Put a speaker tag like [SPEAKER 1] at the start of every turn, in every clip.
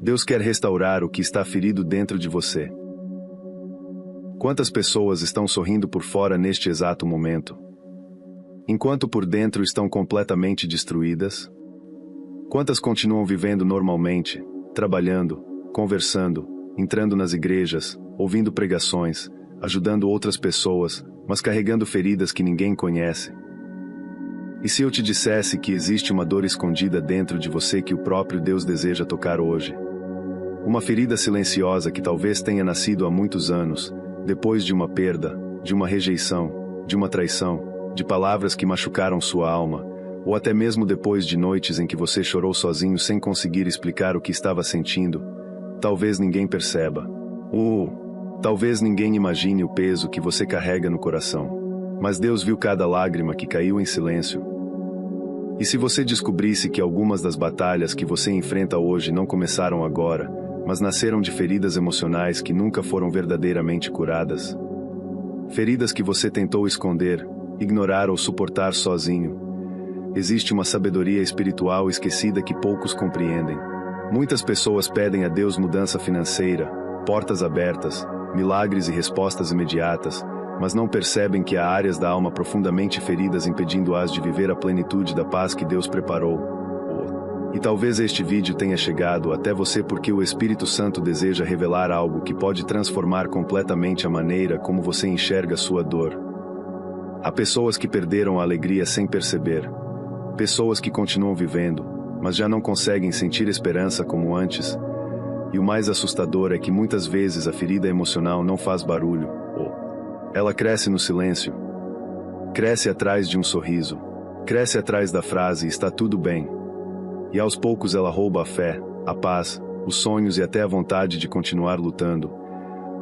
[SPEAKER 1] Deus quer restaurar o que está ferido dentro de você. Quantas pessoas estão sorrindo por fora neste exato momento, enquanto por dentro estão completamente destruídas? Quantas continuam vivendo normalmente, trabalhando, conversando, entrando nas igrejas, ouvindo pregações, ajudando outras pessoas, mas carregando feridas que ninguém conhece? E se eu te dissesse que existe uma dor escondida dentro de você que o próprio Deus deseja tocar hoje? Uma ferida silenciosa que talvez tenha nascido há muitos anos, depois de uma perda, de uma rejeição, de uma traição, de palavras que machucaram sua alma, ou até mesmo depois de noites em que você chorou sozinho sem conseguir explicar o que estava sentindo. Talvez ninguém perceba. Talvez ninguém imagine o peso que você carrega no coração. Mas Deus viu cada lágrima que caiu em silêncio. E se você descobrisse que algumas das batalhas que você enfrenta hoje não começaram agora, mas nasceram de feridas emocionais que nunca foram verdadeiramente curadas? Feridas que você tentou esconder, ignorar ou suportar sozinho. Existe uma sabedoria espiritual esquecida que poucos compreendem. Muitas pessoas pedem a Deus mudança financeira, portas abertas, milagres e respostas imediatas, mas não percebem que há áreas da alma profundamente feridas impedindo-as de viver a plenitude da paz que Deus preparou. E talvez este vídeo tenha chegado até você porque o Espírito Santo deseja revelar algo que pode transformar completamente a maneira como você enxerga sua dor. Há pessoas que perderam a alegria sem perceber. Pessoas que continuam vivendo, mas já não conseguem sentir esperança como antes. E o mais assustador é que muitas vezes a ferida emocional não faz barulho. Ela cresce no silêncio. Cresce atrás de um sorriso. Cresce atrás da frase "está tudo bem". E aos poucos ela rouba a fé, a paz, os sonhos e até a vontade de continuar lutando.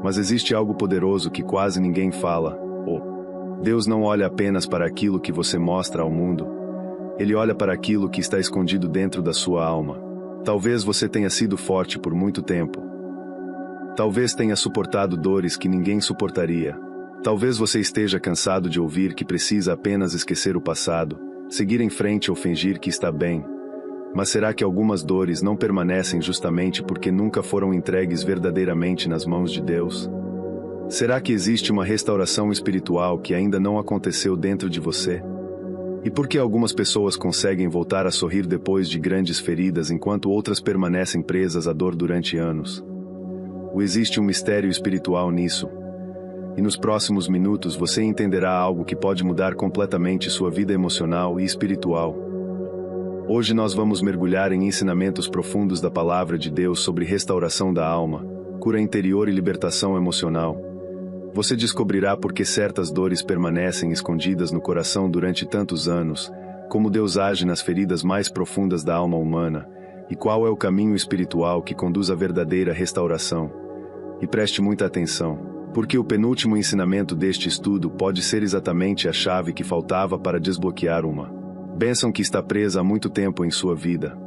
[SPEAKER 1] Mas existe algo poderoso que quase ninguém fala. Deus não olha apenas para aquilo que você mostra ao mundo. Ele olha para aquilo que está escondido dentro da sua alma. Talvez você tenha sido forte por muito tempo. Talvez tenha suportado dores que ninguém suportaria. Talvez você esteja cansado de ouvir que precisa apenas esquecer o passado, seguir em frente ou fingir que está bem. Mas será que algumas dores não permanecem justamente porque nunca foram entregues verdadeiramente nas mãos de Deus? Será que existe uma restauração espiritual que ainda não aconteceu dentro de você? E por que algumas pessoas conseguem voltar a sorrir depois de grandes feridas enquanto outras permanecem presas à dor durante anos? Existe um mistério espiritual nisso. E nos próximos minutos você entenderá algo que pode mudar completamente sua vida emocional e espiritual. Hoje nós vamos mergulhar em ensinamentos profundos da Palavra de Deus sobre restauração da alma, cura interior e libertação emocional. Você descobrirá por que certas dores permanecem escondidas no coração durante tantos anos, como Deus age nas feridas mais profundas da alma humana, e qual é o caminho espiritual que conduz à verdadeira restauração. E preste muita atenção, porque o penúltimo ensinamento deste estudo pode ser exatamente a chave que faltava para desbloquear uma bênção que está presa há muito tempo em sua vida.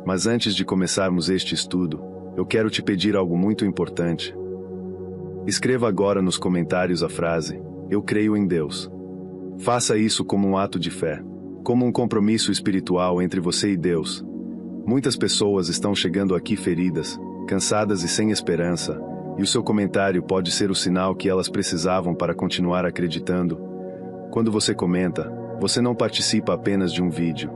[SPEAKER 1] Mas antes de começarmos este estudo, eu quero te pedir algo muito importante. Escreva agora nos comentários a frase "Eu creio em Deus". Faça isso como um ato de fé, como um compromisso espiritual entre você e Deus. Muitas pessoas estão chegando aqui feridas, cansadas e sem esperança, e o seu comentário pode ser o sinal que elas precisavam para continuar acreditando. Quando você comenta, você não participa apenas de um vídeo.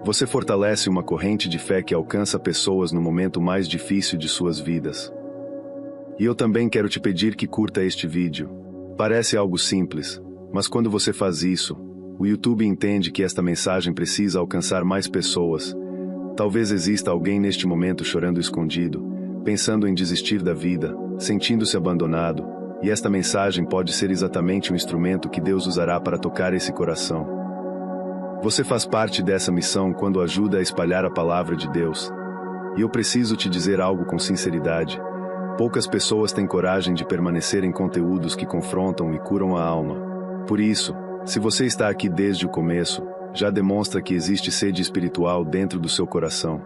[SPEAKER 1] Você fortalece uma corrente de fé que alcança pessoas no momento mais difícil de suas vidas. E eu também quero te pedir que curta este vídeo. Parece algo simples, mas quando você faz isso, o YouTube entende que esta mensagem precisa alcançar mais pessoas. Talvez exista alguém neste momento chorando escondido, pensando em desistir da vida, sentindo-se abandonado, e esta mensagem pode ser exatamente o instrumento que Deus usará para tocar esse coração. Você faz parte dessa missão quando ajuda a espalhar a palavra de Deus. E eu preciso te dizer algo com sinceridade. Poucas pessoas têm coragem de permanecer em conteúdos que confrontam e curam a alma. Por isso, se você está aqui desde o começo, já demonstra que existe sede espiritual dentro do seu coração.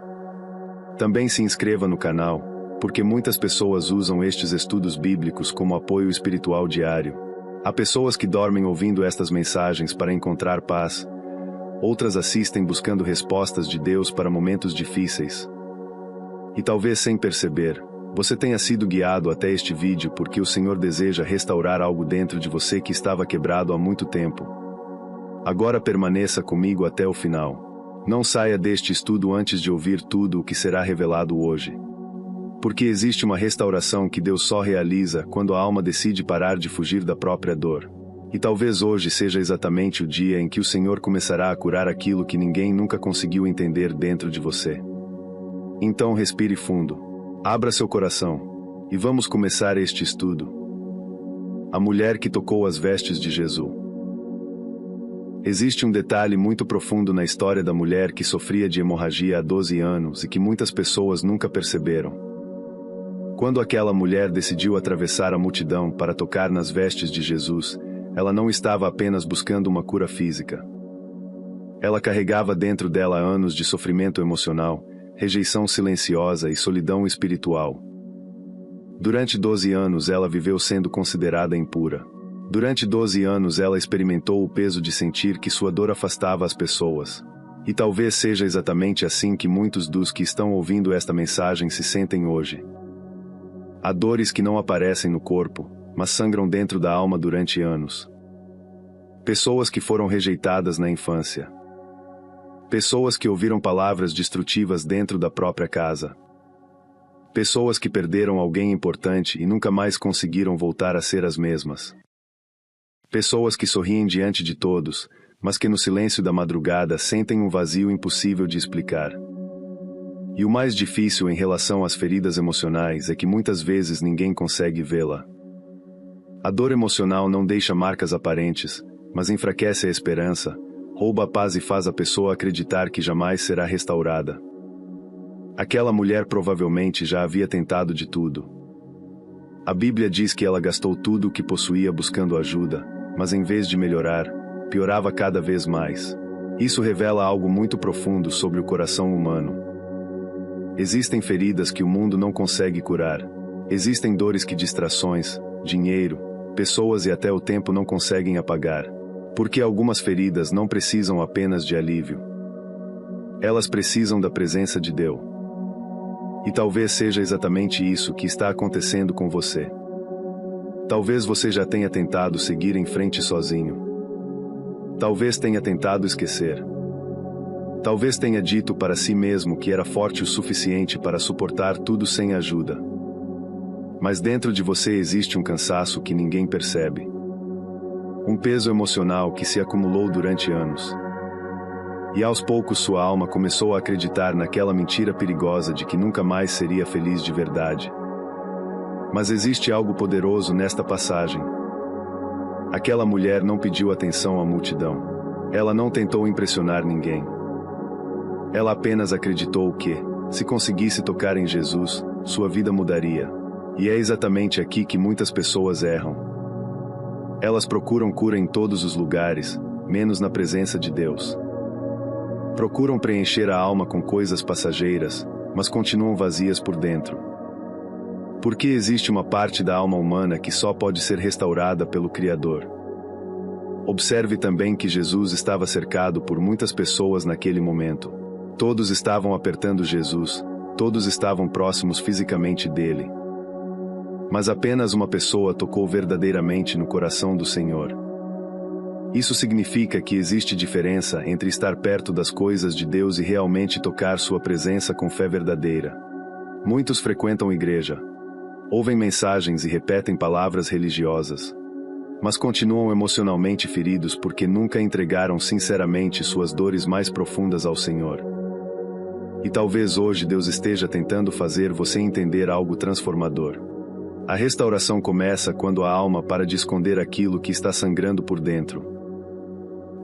[SPEAKER 1] Também se inscreva no canal, porque muitas pessoas usam estes estudos bíblicos como apoio espiritual diário. Há pessoas que dormem ouvindo estas mensagens para encontrar paz. Outras assistem buscando respostas de Deus para momentos difíceis. E talvez sem perceber, você tenha sido guiado até este vídeo porque o Senhor deseja restaurar algo dentro de você que estava quebrado há muito tempo. Agora permaneça comigo até o final. Não saia deste estudo antes de ouvir tudo o que será revelado hoje. Porque existe uma restauração que Deus só realiza quando a alma decide parar de fugir da própria dor. E talvez hoje seja exatamente o dia em que o Senhor começará a curar aquilo que ninguém nunca conseguiu entender dentro de você. Então respire fundo. Abra seu coração. E vamos começar este estudo. A mulher que tocou as vestes de Jesus. Existe um detalhe muito profundo na história da mulher que sofria de hemorragia há 12 anos e que muitas pessoas nunca perceberam. Quando aquela mulher decidiu atravessar a multidão para tocar nas vestes de Jesus, ela não estava apenas buscando uma cura física. Ela carregava dentro dela anos de sofrimento emocional, rejeição silenciosa e solidão espiritual. Durante 12 anos ela viveu sendo considerada impura. Durante 12 anos ela experimentou o peso de sentir que sua dor afastava as pessoas. E talvez seja exatamente assim que muitos dos que estão ouvindo esta mensagem se sentem hoje. Há dores que não aparecem no corpo, mas sangram dentro da alma durante anos. Pessoas que foram rejeitadas na infância. Pessoas que ouviram palavras destrutivas dentro da própria casa. Pessoas que perderam alguém importante e nunca mais conseguiram voltar a ser as mesmas. Pessoas que sorriem diante de todos, mas que no silêncio da madrugada sentem um vazio impossível de explicar. E o mais difícil em relação às feridas emocionais é que muitas vezes ninguém consegue vê-la. A dor emocional não deixa marcas aparentes, mas enfraquece a esperança, rouba a paz e faz a pessoa acreditar que jamais será restaurada. Aquela mulher provavelmente já havia tentado de tudo. A Bíblia diz que ela gastou tudo o que possuía buscando ajuda, mas em vez de melhorar, piorava cada vez mais. Isso revela algo muito profundo sobre o coração humano. Existem feridas que o mundo não consegue curar. Existem dores que distrações, dinheiro, pessoas e até o tempo não conseguem apagar. Porque algumas feridas não precisam apenas de alívio. Elas precisam da presença de Deus. E talvez seja exatamente isso que está acontecendo com você. Talvez você já tenha tentado seguir em frente sozinho. Talvez tenha tentado esquecer. Talvez tenha dito para si mesmo que era forte o suficiente para suportar tudo sem ajuda. Mas dentro de você existe um cansaço que ninguém percebe. Um peso emocional que se acumulou durante anos. E aos poucos sua alma começou a acreditar naquela mentira perigosa de que nunca mais seria feliz de verdade. Mas existe algo poderoso nesta passagem. Aquela mulher não pediu atenção à multidão. Ela não tentou impressionar ninguém. Ela apenas acreditou que, se conseguisse tocar em Jesus, sua vida mudaria. E é exatamente aqui que muitas pessoas erram. Elas procuram cura em todos os lugares, menos na presença de Deus. Procuram preencher a alma com coisas passageiras, mas continuam vazias por dentro. Porque existe uma parte da alma humana que só pode ser restaurada pelo Criador. Observe também que Jesus estava cercado por muitas pessoas naquele momento. Todos estavam apertando Jesus, todos estavam próximos fisicamente dele. Mas apenas uma pessoa tocou verdadeiramente no coração do Senhor. Isso significa que existe diferença entre estar perto das coisas de Deus e realmente tocar sua presença com fé verdadeira. Muitos frequentam igreja, ouvem mensagens e repetem palavras religiosas, mas continuam emocionalmente feridos porque nunca entregaram sinceramente suas dores mais profundas ao Senhor. E talvez hoje Deus esteja tentando fazer você entender algo transformador. A restauração começa quando a alma para de esconder aquilo que está sangrando por dentro.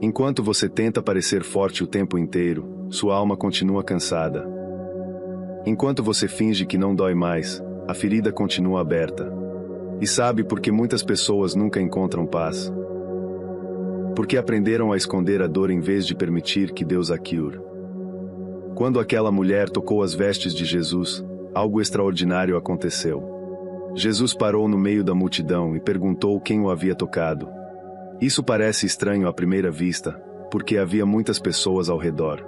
[SPEAKER 1] Enquanto você tenta parecer forte o tempo inteiro, sua alma continua cansada. Enquanto você finge que não dói mais, a ferida continua aberta. E sabe por que muitas pessoas nunca encontram paz? Porque aprenderam a esconder a dor em vez de permitir que Deus a cure. Quando aquela mulher tocou as vestes de Jesus, algo extraordinário aconteceu. Jesus parou no meio da multidão e perguntou quem o havia tocado. Isso parece estranho à primeira vista, porque havia muitas pessoas ao redor.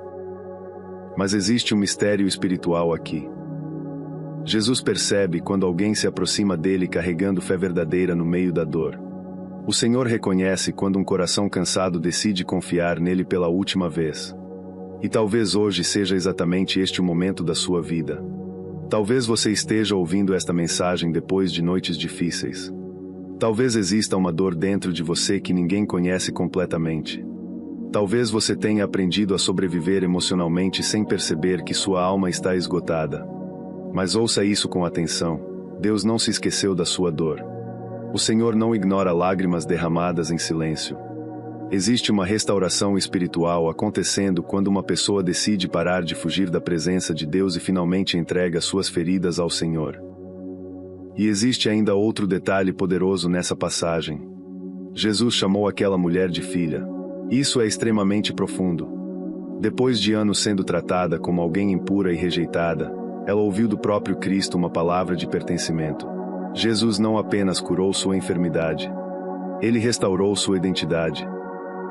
[SPEAKER 1] Mas existe um mistério espiritual aqui. Jesus percebe quando alguém se aproxima dele carregando fé verdadeira no meio da dor. O Senhor reconhece quando um coração cansado decide confiar nele pela última vez. E talvez hoje seja exatamente este o momento da sua vida. Talvez você esteja ouvindo esta mensagem depois de noites difíceis. Talvez exista uma dor dentro de você que ninguém conhece completamente. Talvez você tenha aprendido a sobreviver emocionalmente sem perceber que sua alma está esgotada. Mas ouça isso com atenção: Deus não se esqueceu da sua dor. O Senhor não ignora lágrimas derramadas em silêncio. Existe uma restauração espiritual acontecendo quando uma pessoa decide parar de fugir da presença de Deus e finalmente entrega suas feridas ao Senhor. E existe ainda outro detalhe poderoso nessa passagem. Jesus chamou aquela mulher de filha. Isso é extremamente profundo. Depois de anos sendo tratada como alguém impura e rejeitada, ela ouviu do próprio Cristo uma palavra de pertencimento. Jesus não apenas curou sua enfermidade. Ele restaurou sua identidade.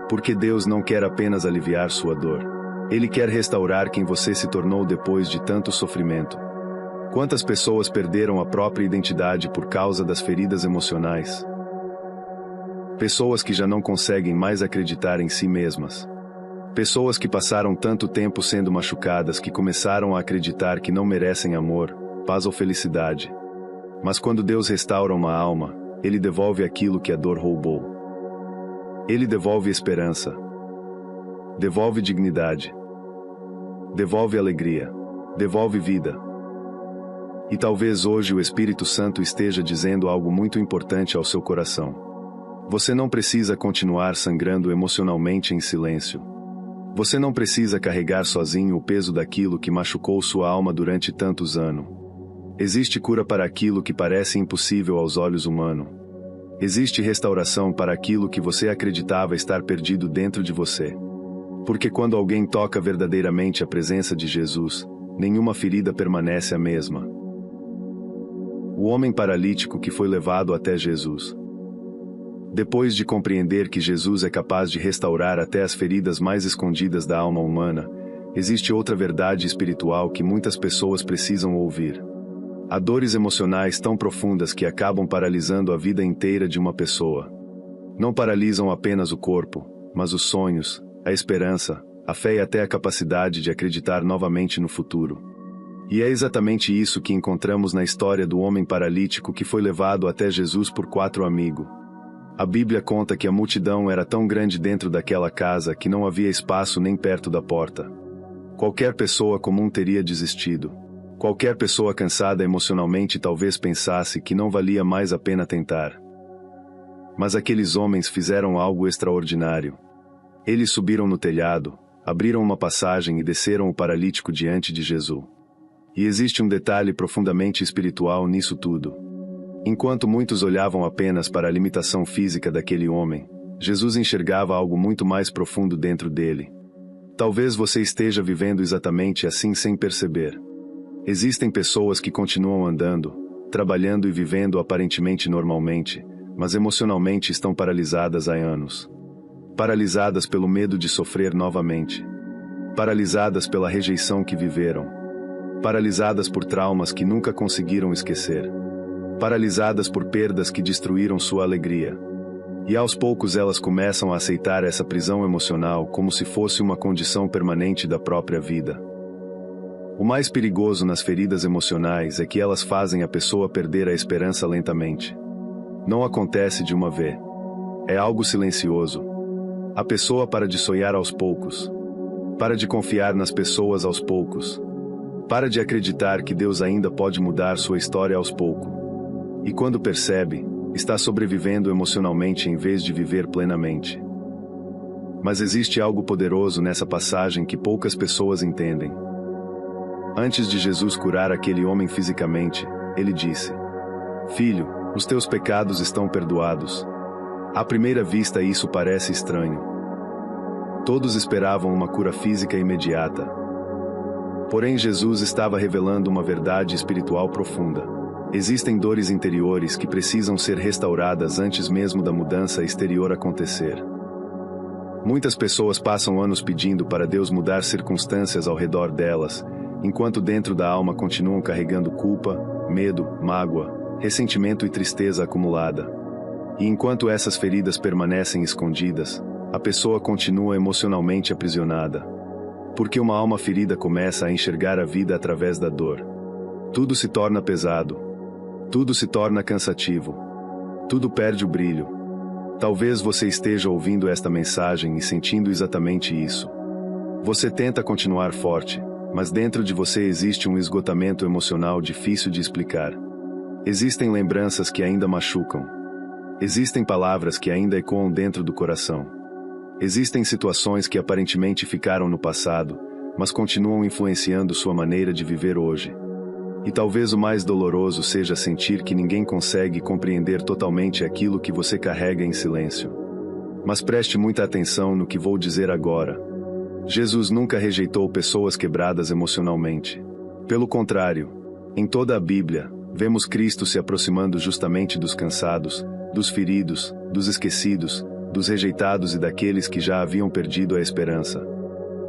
[SPEAKER 1] Porque Deus não quer apenas aliviar sua dor. Ele quer restaurar quem você se tornou depois de tanto sofrimento. Quantas pessoas perderam a própria identidade por causa das feridas emocionais? Pessoas que já não conseguem mais acreditar em si mesmas. Pessoas que passaram tanto tempo sendo machucadas que começaram a acreditar que não merecem amor, paz ou felicidade. Mas quando Deus restaura uma alma, Ele devolve aquilo que a dor roubou. Ele devolve esperança. Devolve dignidade. Devolve alegria. Devolve vida. E talvez hoje o Espírito Santo esteja dizendo algo muito importante ao seu coração. Você não precisa continuar sangrando emocionalmente em silêncio. Você não precisa carregar sozinho o peso daquilo que machucou sua alma durante tantos anos. Existe cura para aquilo que parece impossível aos olhos humanos. Existe restauração para aquilo que você acreditava estar perdido dentro de você. Porque quando alguém toca verdadeiramente a presença de Jesus, nenhuma ferida permanece a mesma. O homem paralítico que foi levado até Jesus. Depois de compreender que Jesus é capaz de restaurar até as feridas mais escondidas da alma humana, existe outra verdade espiritual que muitas pessoas precisam ouvir. Há dores emocionais tão profundas que acabam paralisando a vida inteira de uma pessoa. Não paralisam apenas o corpo, mas os sonhos, a esperança, a fé e até a capacidade de acreditar novamente no futuro. E é exatamente isso que encontramos na história do homem paralítico que foi levado até Jesus por 4 amigos. A Bíblia conta que a multidão era tão grande dentro daquela casa que não havia espaço nem perto da porta. Qualquer pessoa comum teria desistido. Qualquer pessoa cansada emocionalmente talvez pensasse que não valia mais a pena tentar. Mas aqueles homens fizeram algo extraordinário. Eles subiram no telhado, abriram uma passagem e desceram o paralítico diante de Jesus. E existe um detalhe profundamente espiritual nisso tudo. Enquanto muitos olhavam apenas para a limitação física daquele homem, Jesus enxergava algo muito mais profundo dentro dele. Talvez você esteja vivendo exatamente assim sem perceber. Existem pessoas que continuam andando, trabalhando e vivendo aparentemente normalmente, mas emocionalmente estão paralisadas há anos. Paralisadas pelo medo de sofrer novamente. Paralisadas pela rejeição que viveram. Paralisadas por traumas que nunca conseguiram esquecer. Paralisadas por perdas que destruíram sua alegria. E aos poucos elas começam a aceitar essa prisão emocional como se fosse uma condição permanente da própria vida. O mais perigoso nas feridas emocionais é que elas fazem a pessoa perder a esperança lentamente. Não acontece de uma vez. É algo silencioso. A pessoa para de sonhar aos poucos. Para de confiar nas pessoas aos poucos. Para de acreditar que Deus ainda pode mudar sua história aos poucos. E quando percebe, está sobrevivendo emocionalmente em vez de viver plenamente. Mas existe algo poderoso nessa passagem que poucas pessoas entendem. Antes de Jesus curar aquele homem fisicamente, ele disse: "Filho, os teus pecados estão perdoados." À primeira vista isso parece estranho. Todos esperavam uma cura física imediata. Porém Jesus estava revelando uma verdade espiritual profunda. Existem dores interiores que precisam ser restauradas antes mesmo da mudança exterior acontecer. Muitas pessoas passam anos pedindo para Deus mudar circunstâncias ao redor delas, enquanto dentro da alma continuam carregando culpa, medo, mágoa, ressentimento e tristeza acumulada. E enquanto essas feridas permanecem escondidas, a pessoa continua emocionalmente aprisionada. Porque uma alma ferida começa a enxergar a vida através da dor. Tudo se torna pesado. Tudo se torna cansativo. Tudo perde o brilho. Talvez você esteja ouvindo esta mensagem e sentindo exatamente isso. Você tenta continuar forte, mas dentro de você existe um esgotamento emocional difícil de explicar. Existem lembranças que ainda machucam. Existem palavras que ainda ecoam dentro do coração. Existem situações que aparentemente ficaram no passado, mas continuam influenciando sua maneira de viver hoje. E talvez o mais doloroso seja sentir que ninguém consegue compreender totalmente aquilo que você carrega em silêncio. Mas preste muita atenção no que vou dizer agora. Jesus nunca rejeitou pessoas quebradas emocionalmente. Pelo contrário, em toda a Bíblia, vemos Cristo se aproximando justamente dos cansados, dos feridos, dos esquecidos, dos rejeitados e daqueles que já haviam perdido a esperança.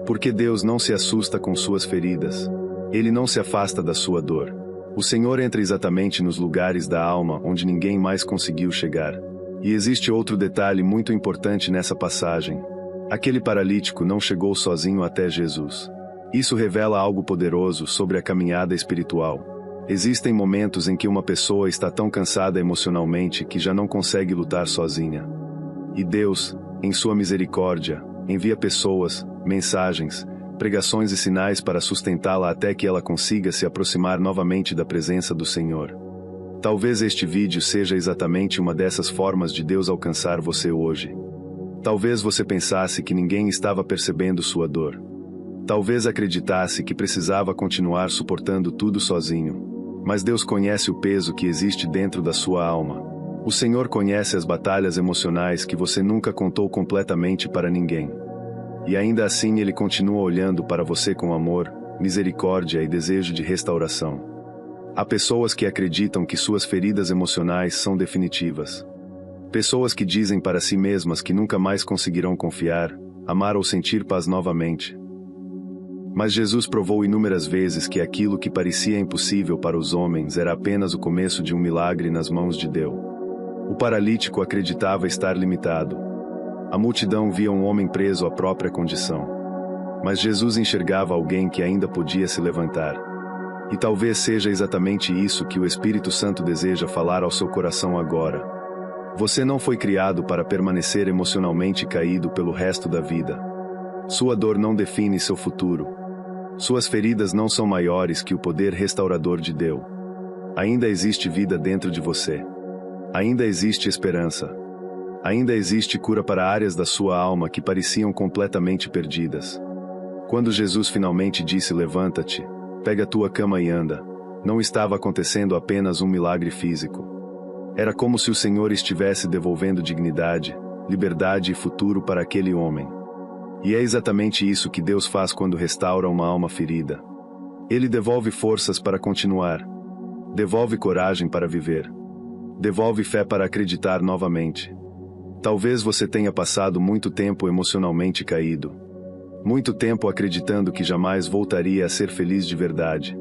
[SPEAKER 1] Porque Deus não se assusta com suas feridas. Ele não se afasta da sua dor. O Senhor entra exatamente nos lugares da alma onde ninguém mais conseguiu chegar. E existe outro detalhe muito importante nessa passagem. Aquele paralítico não chegou sozinho até Jesus. Isso revela algo poderoso sobre a caminhada espiritual. Existem momentos em que uma pessoa está tão cansada emocionalmente que já não consegue lutar sozinha. E Deus, em sua misericórdia, envia pessoas, mensagens, pregações e sinais para sustentá-la até que ela consiga se aproximar novamente da presença do Senhor. Talvez este vídeo seja exatamente uma dessas formas de Deus alcançar você hoje. Talvez você pensasse que ninguém estava percebendo sua dor. Talvez acreditasse que precisava continuar suportando tudo sozinho. Mas Deus conhece o peso que existe dentro da sua alma. O Senhor conhece as batalhas emocionais que você nunca contou completamente para ninguém. E ainda assim Ele continua olhando para você com amor, misericórdia e desejo de restauração. Há pessoas que acreditam que suas feridas emocionais são definitivas. Pessoas que dizem para si mesmas que nunca mais conseguirão confiar, amar ou sentir paz novamente. Mas Jesus provou inúmeras vezes que aquilo que parecia impossível para os homens era apenas o começo de um milagre nas mãos de Deus. O paralítico acreditava estar limitado. A multidão via um homem preso à própria condição. Mas Jesus enxergava alguém que ainda podia se levantar. E talvez seja exatamente isso que o Espírito Santo deseja falar ao seu coração agora. Você não foi criado para permanecer emocionalmente caído pelo resto da vida. Sua dor não define seu futuro. Suas feridas não são maiores que o poder restaurador de Deus. Ainda existe vida dentro de você. Ainda existe esperança. Ainda existe cura para áreas da sua alma que pareciam completamente perdidas. Quando Jesus finalmente disse levanta-te, pega tua cama e anda, não estava acontecendo apenas um milagre físico. Era como se o Senhor estivesse devolvendo dignidade, liberdade e futuro para aquele homem. E é exatamente isso que Deus faz quando restaura uma alma ferida. Ele devolve forças para continuar. Devolve coragem para viver. Devolve fé para acreditar novamente. Talvez você tenha passado muito tempo emocionalmente caído. Muito tempo acreditando que jamais voltaria a ser feliz de verdade.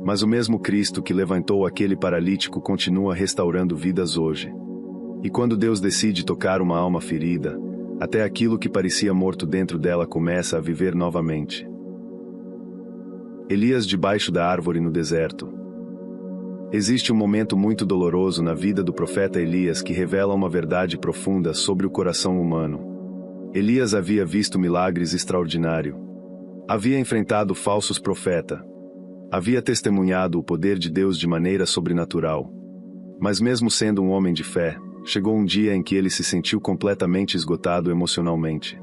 [SPEAKER 1] Mas o mesmo Cristo que levantou aquele paralítico continua restaurando vidas hoje. E quando Deus decide tocar uma alma ferida, até aquilo que parecia morto dentro dela começa a viver novamente. Elias debaixo da árvore no deserto. Existe um momento muito doloroso na vida do profeta Elias que revela uma verdade profunda sobre o coração humano. Elias havia visto milagres extraordinários. Havia enfrentado falsos profetas. Havia testemunhado o poder de Deus de maneira sobrenatural. Mas mesmo sendo um homem de fé, chegou um dia em que ele se sentiu completamente esgotado emocionalmente.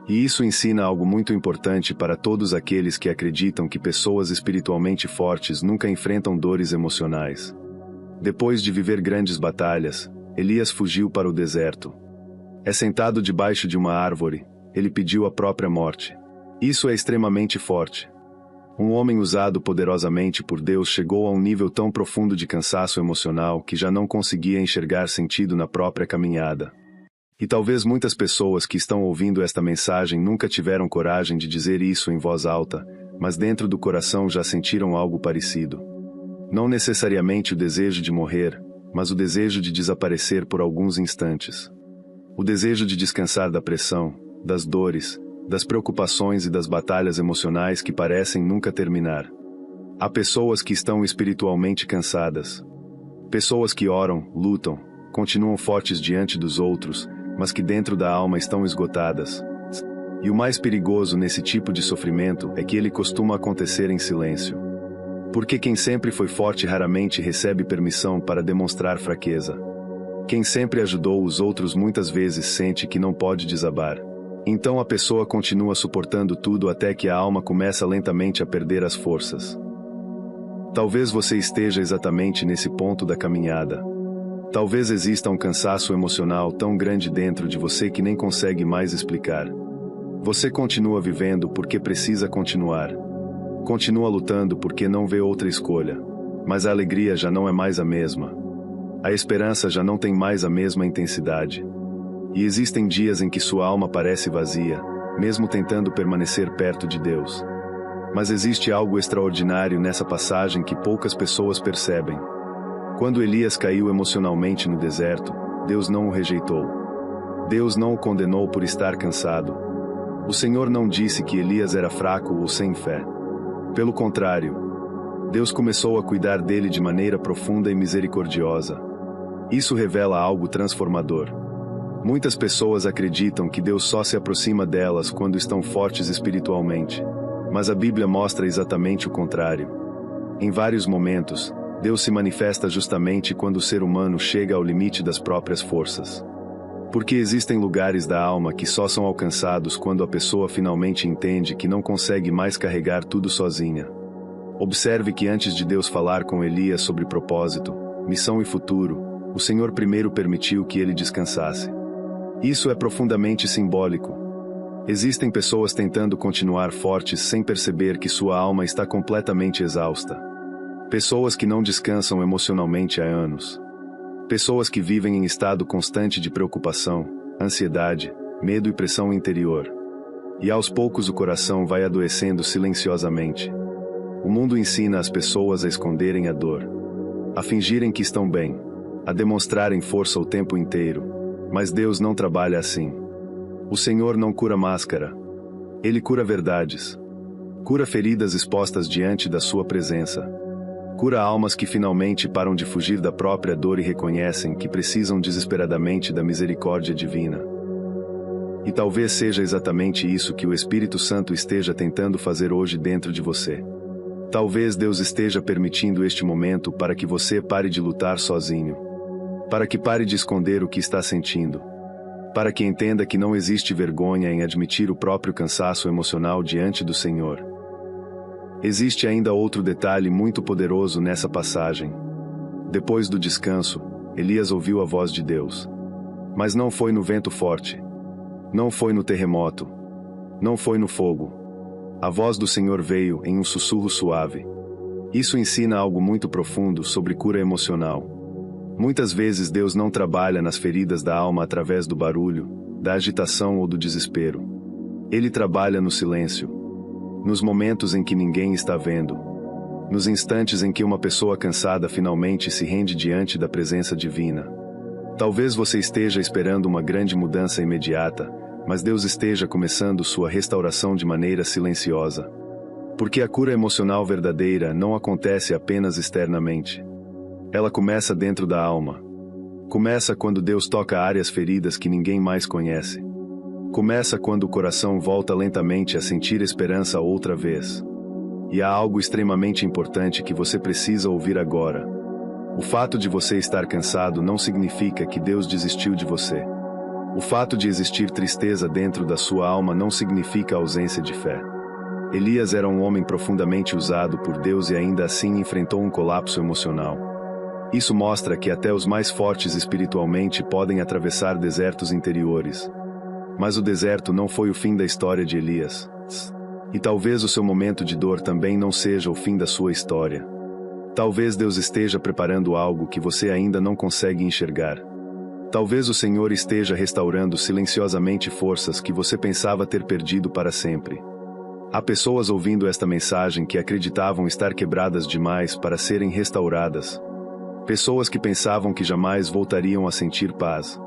[SPEAKER 1] E isso ensina algo muito importante para todos aqueles que acreditam que pessoas espiritualmente fortes nunca enfrentam dores emocionais. Depois de viver grandes batalhas, Elias fugiu para o deserto. Sentado debaixo de uma árvore, ele pediu a própria morte. Isso é extremamente forte. Um homem usado poderosamente por Deus chegou a um nível tão profundo de cansaço emocional que já não conseguia enxergar sentido na própria caminhada. E talvez muitas pessoas que estão ouvindo esta mensagem nunca tiveram coragem de dizer isso em voz alta, mas dentro do coração já sentiram algo parecido. Não necessariamente o desejo de morrer, mas o desejo de desaparecer por alguns instantes. O desejo de descansar da pressão, das dores, das preocupações e das batalhas emocionais que parecem nunca terminar. Há pessoas que estão espiritualmente cansadas. Pessoas que oram, lutam, continuam fortes diante dos outros, mas que dentro da alma estão esgotadas. E o mais perigoso nesse tipo de sofrimento é que ele costuma acontecer em silêncio. Porque quem sempre foi forte raramente recebe permissão para demonstrar fraqueza. Quem sempre ajudou os outros muitas vezes sente que não pode desabar. Então a pessoa continua suportando tudo até que a alma começa lentamente a perder as forças. Talvez você esteja exatamente nesse ponto da caminhada. Talvez exista um cansaço emocional tão grande dentro de você que nem consegue mais explicar. Você continua vivendo porque precisa continuar. Continua lutando porque não vê outra escolha. Mas a alegria já não é mais a mesma. A esperança já não tem mais a mesma intensidade. E existem dias em que sua alma parece vazia, mesmo tentando permanecer perto de Deus. Mas existe algo extraordinário nessa passagem que poucas pessoas percebem. Quando Elias caiu emocionalmente no deserto, Deus não o rejeitou. Deus não o condenou por estar cansado. O Senhor não disse que Elias era fraco ou sem fé. Pelo contrário, Deus começou a cuidar dele de maneira profunda e misericordiosa. Isso revela algo transformador. Muitas pessoas acreditam que Deus só se aproxima delas quando estão fortes espiritualmente. Mas a Bíblia mostra exatamente o contrário. Em vários momentos, Deus se manifesta justamente quando o ser humano chega ao limite das próprias forças. Porque existem lugares da alma que só são alcançados quando a pessoa finalmente entende que não consegue mais carregar tudo sozinha. Observe que antes de Deus falar com Elias sobre propósito, missão e futuro, o Senhor primeiro permitiu que ele descansasse. Isso é profundamente simbólico. Existem pessoas tentando continuar fortes sem perceber que sua alma está completamente exausta. Pessoas que não descansam emocionalmente há anos. Pessoas que vivem em estado constante de preocupação, ansiedade, medo e pressão interior. E aos poucos o coração vai adoecendo silenciosamente. O mundo ensina as pessoas a esconderem a dor, a fingirem que estão bem, a demonstrarem força o tempo inteiro. Mas Deus não trabalha assim. O Senhor não cura máscara. Ele cura verdades. Cura feridas expostas diante da sua presença. Cura almas que finalmente param de fugir da própria dor e reconhecem que precisam desesperadamente da misericórdia divina. E talvez seja exatamente isso que o Espírito Santo esteja tentando fazer hoje dentro de você. Talvez Deus esteja permitindo este momento para que você pare de lutar sozinho. Para que pare de esconder o que está sentindo. Para que entenda que não existe vergonha em admitir o próprio cansaço emocional diante do Senhor. Existe ainda outro detalhe muito poderoso nessa passagem. Depois do descanso, Elias ouviu a voz de Deus. Mas não foi no vento forte. Não foi no terremoto. Não foi no fogo. A voz do Senhor veio em um sussurro suave. Isso ensina algo muito profundo sobre cura emocional. Muitas vezes Deus não trabalha nas feridas da alma através do barulho, da agitação ou do desespero. Ele trabalha no silêncio. Nos momentos em que ninguém está vendo. Nos instantes em que uma pessoa cansada finalmente se rende diante da presença divina. Talvez você esteja esperando uma grande mudança imediata, mas Deus esteja começando sua restauração de maneira silenciosa. Porque a cura emocional verdadeira não acontece apenas externamente. Ela começa dentro da alma. Começa quando Deus toca áreas feridas que ninguém mais conhece. Começa quando o coração volta lentamente a sentir esperança outra vez. E há algo extremamente importante que você precisa ouvir agora. O fato de você estar cansado não significa que Deus desistiu de você. O fato de existir tristeza dentro da sua alma não significa ausência de fé. Elias era um homem profundamente usado por Deus e ainda assim enfrentou um colapso emocional. Isso mostra que até os mais fortes espiritualmente podem atravessar desertos interiores. Mas o deserto não foi o fim da história de Elias. E talvez o seu momento de dor também não seja o fim da sua história. Talvez Deus esteja preparando algo que você ainda não consegue enxergar. Talvez o Senhor esteja restaurando silenciosamente forças que você pensava ter perdido para sempre. Há pessoas ouvindo esta mensagem que acreditavam estar quebradas demais para serem restauradas. Pessoas que pensavam que jamais voltariam a sentir paz.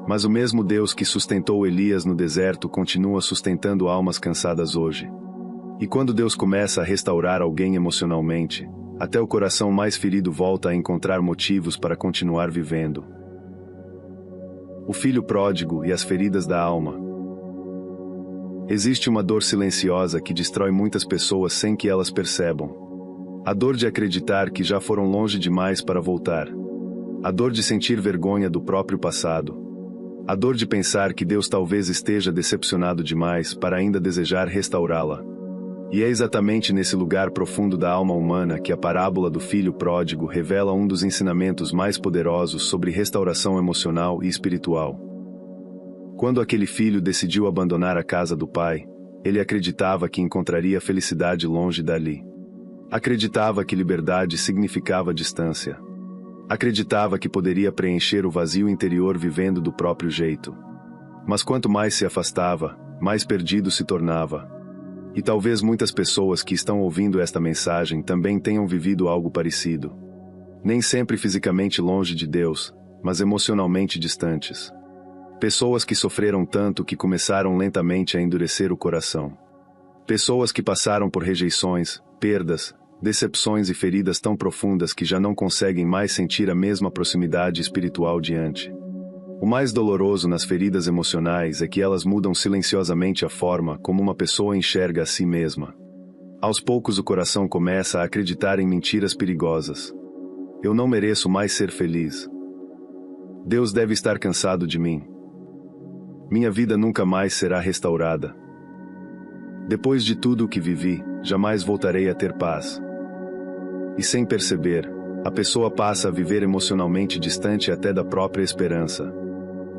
[SPEAKER 1] Mas o mesmo Deus que sustentou Elias no deserto continua sustentando almas cansadas hoje. E quando Deus começa a restaurar alguém emocionalmente, até o coração mais ferido volta a encontrar motivos para continuar vivendo. O filho pródigo e as feridas da alma. Existe uma dor silenciosa que destrói muitas pessoas sem que elas percebam. A dor de acreditar que já foram longe demais para voltar. A dor de sentir vergonha do próprio passado. A dor de pensar que Deus talvez esteja decepcionado demais para ainda desejar restaurá-la. E é exatamente nesse lugar profundo da alma humana que a parábola do filho pródigo revela um dos ensinamentos mais poderosos sobre restauração emocional e espiritual. Quando aquele filho decidiu abandonar a casa do pai, ele acreditava que encontraria felicidade longe dali. Acreditava que liberdade significava distância. Acreditava que poderia preencher o vazio interior vivendo do próprio jeito. Mas quanto mais se afastava, mais perdido se tornava. E talvez muitas pessoas que estão ouvindo esta mensagem também tenham vivido algo parecido. Nem sempre fisicamente longe de Deus, mas emocionalmente distantes. Pessoas que sofreram tanto que começaram lentamente a endurecer o coração. Pessoas que passaram por rejeições, perdas, decepções e feridas tão profundas que já não conseguem mais sentir a mesma proximidade espiritual diante. O mais doloroso nas feridas emocionais é que elas mudam silenciosamente a forma como uma pessoa enxerga a si mesma. Aos poucos o coração começa a acreditar em mentiras perigosas. Eu não mereço mais ser feliz. Deus deve estar cansado de mim. Minha vida nunca mais será restaurada. Depois de tudo o que vivi, jamais voltarei a ter paz. E sem perceber, a pessoa passa a viver emocionalmente distante até da própria esperança.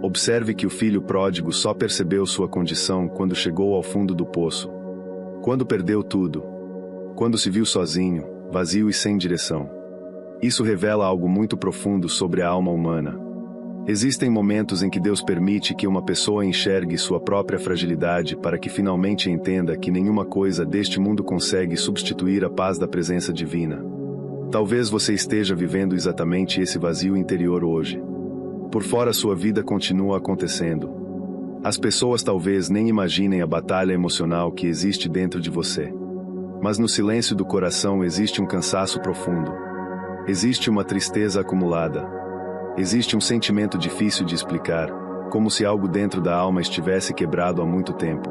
[SPEAKER 1] Observe que o filho pródigo só percebeu sua condição quando chegou ao fundo do poço. Quando perdeu tudo. Quando se viu sozinho, vazio e sem direção. Isso revela algo muito profundo sobre a alma humana. Existem momentos em que Deus permite que uma pessoa enxergue sua própria fragilidade para que finalmente entenda que nenhuma coisa deste mundo consegue substituir a paz da presença divina. Talvez você esteja vivendo exatamente esse vazio interior hoje. Por fora sua vida continua acontecendo. As pessoas talvez nem imaginem a batalha emocional que existe dentro de você. Mas no silêncio do coração existe um cansaço profundo. Existe uma tristeza acumulada. Existe um sentimento difícil de explicar, como se algo dentro da alma estivesse quebrado há muito tempo.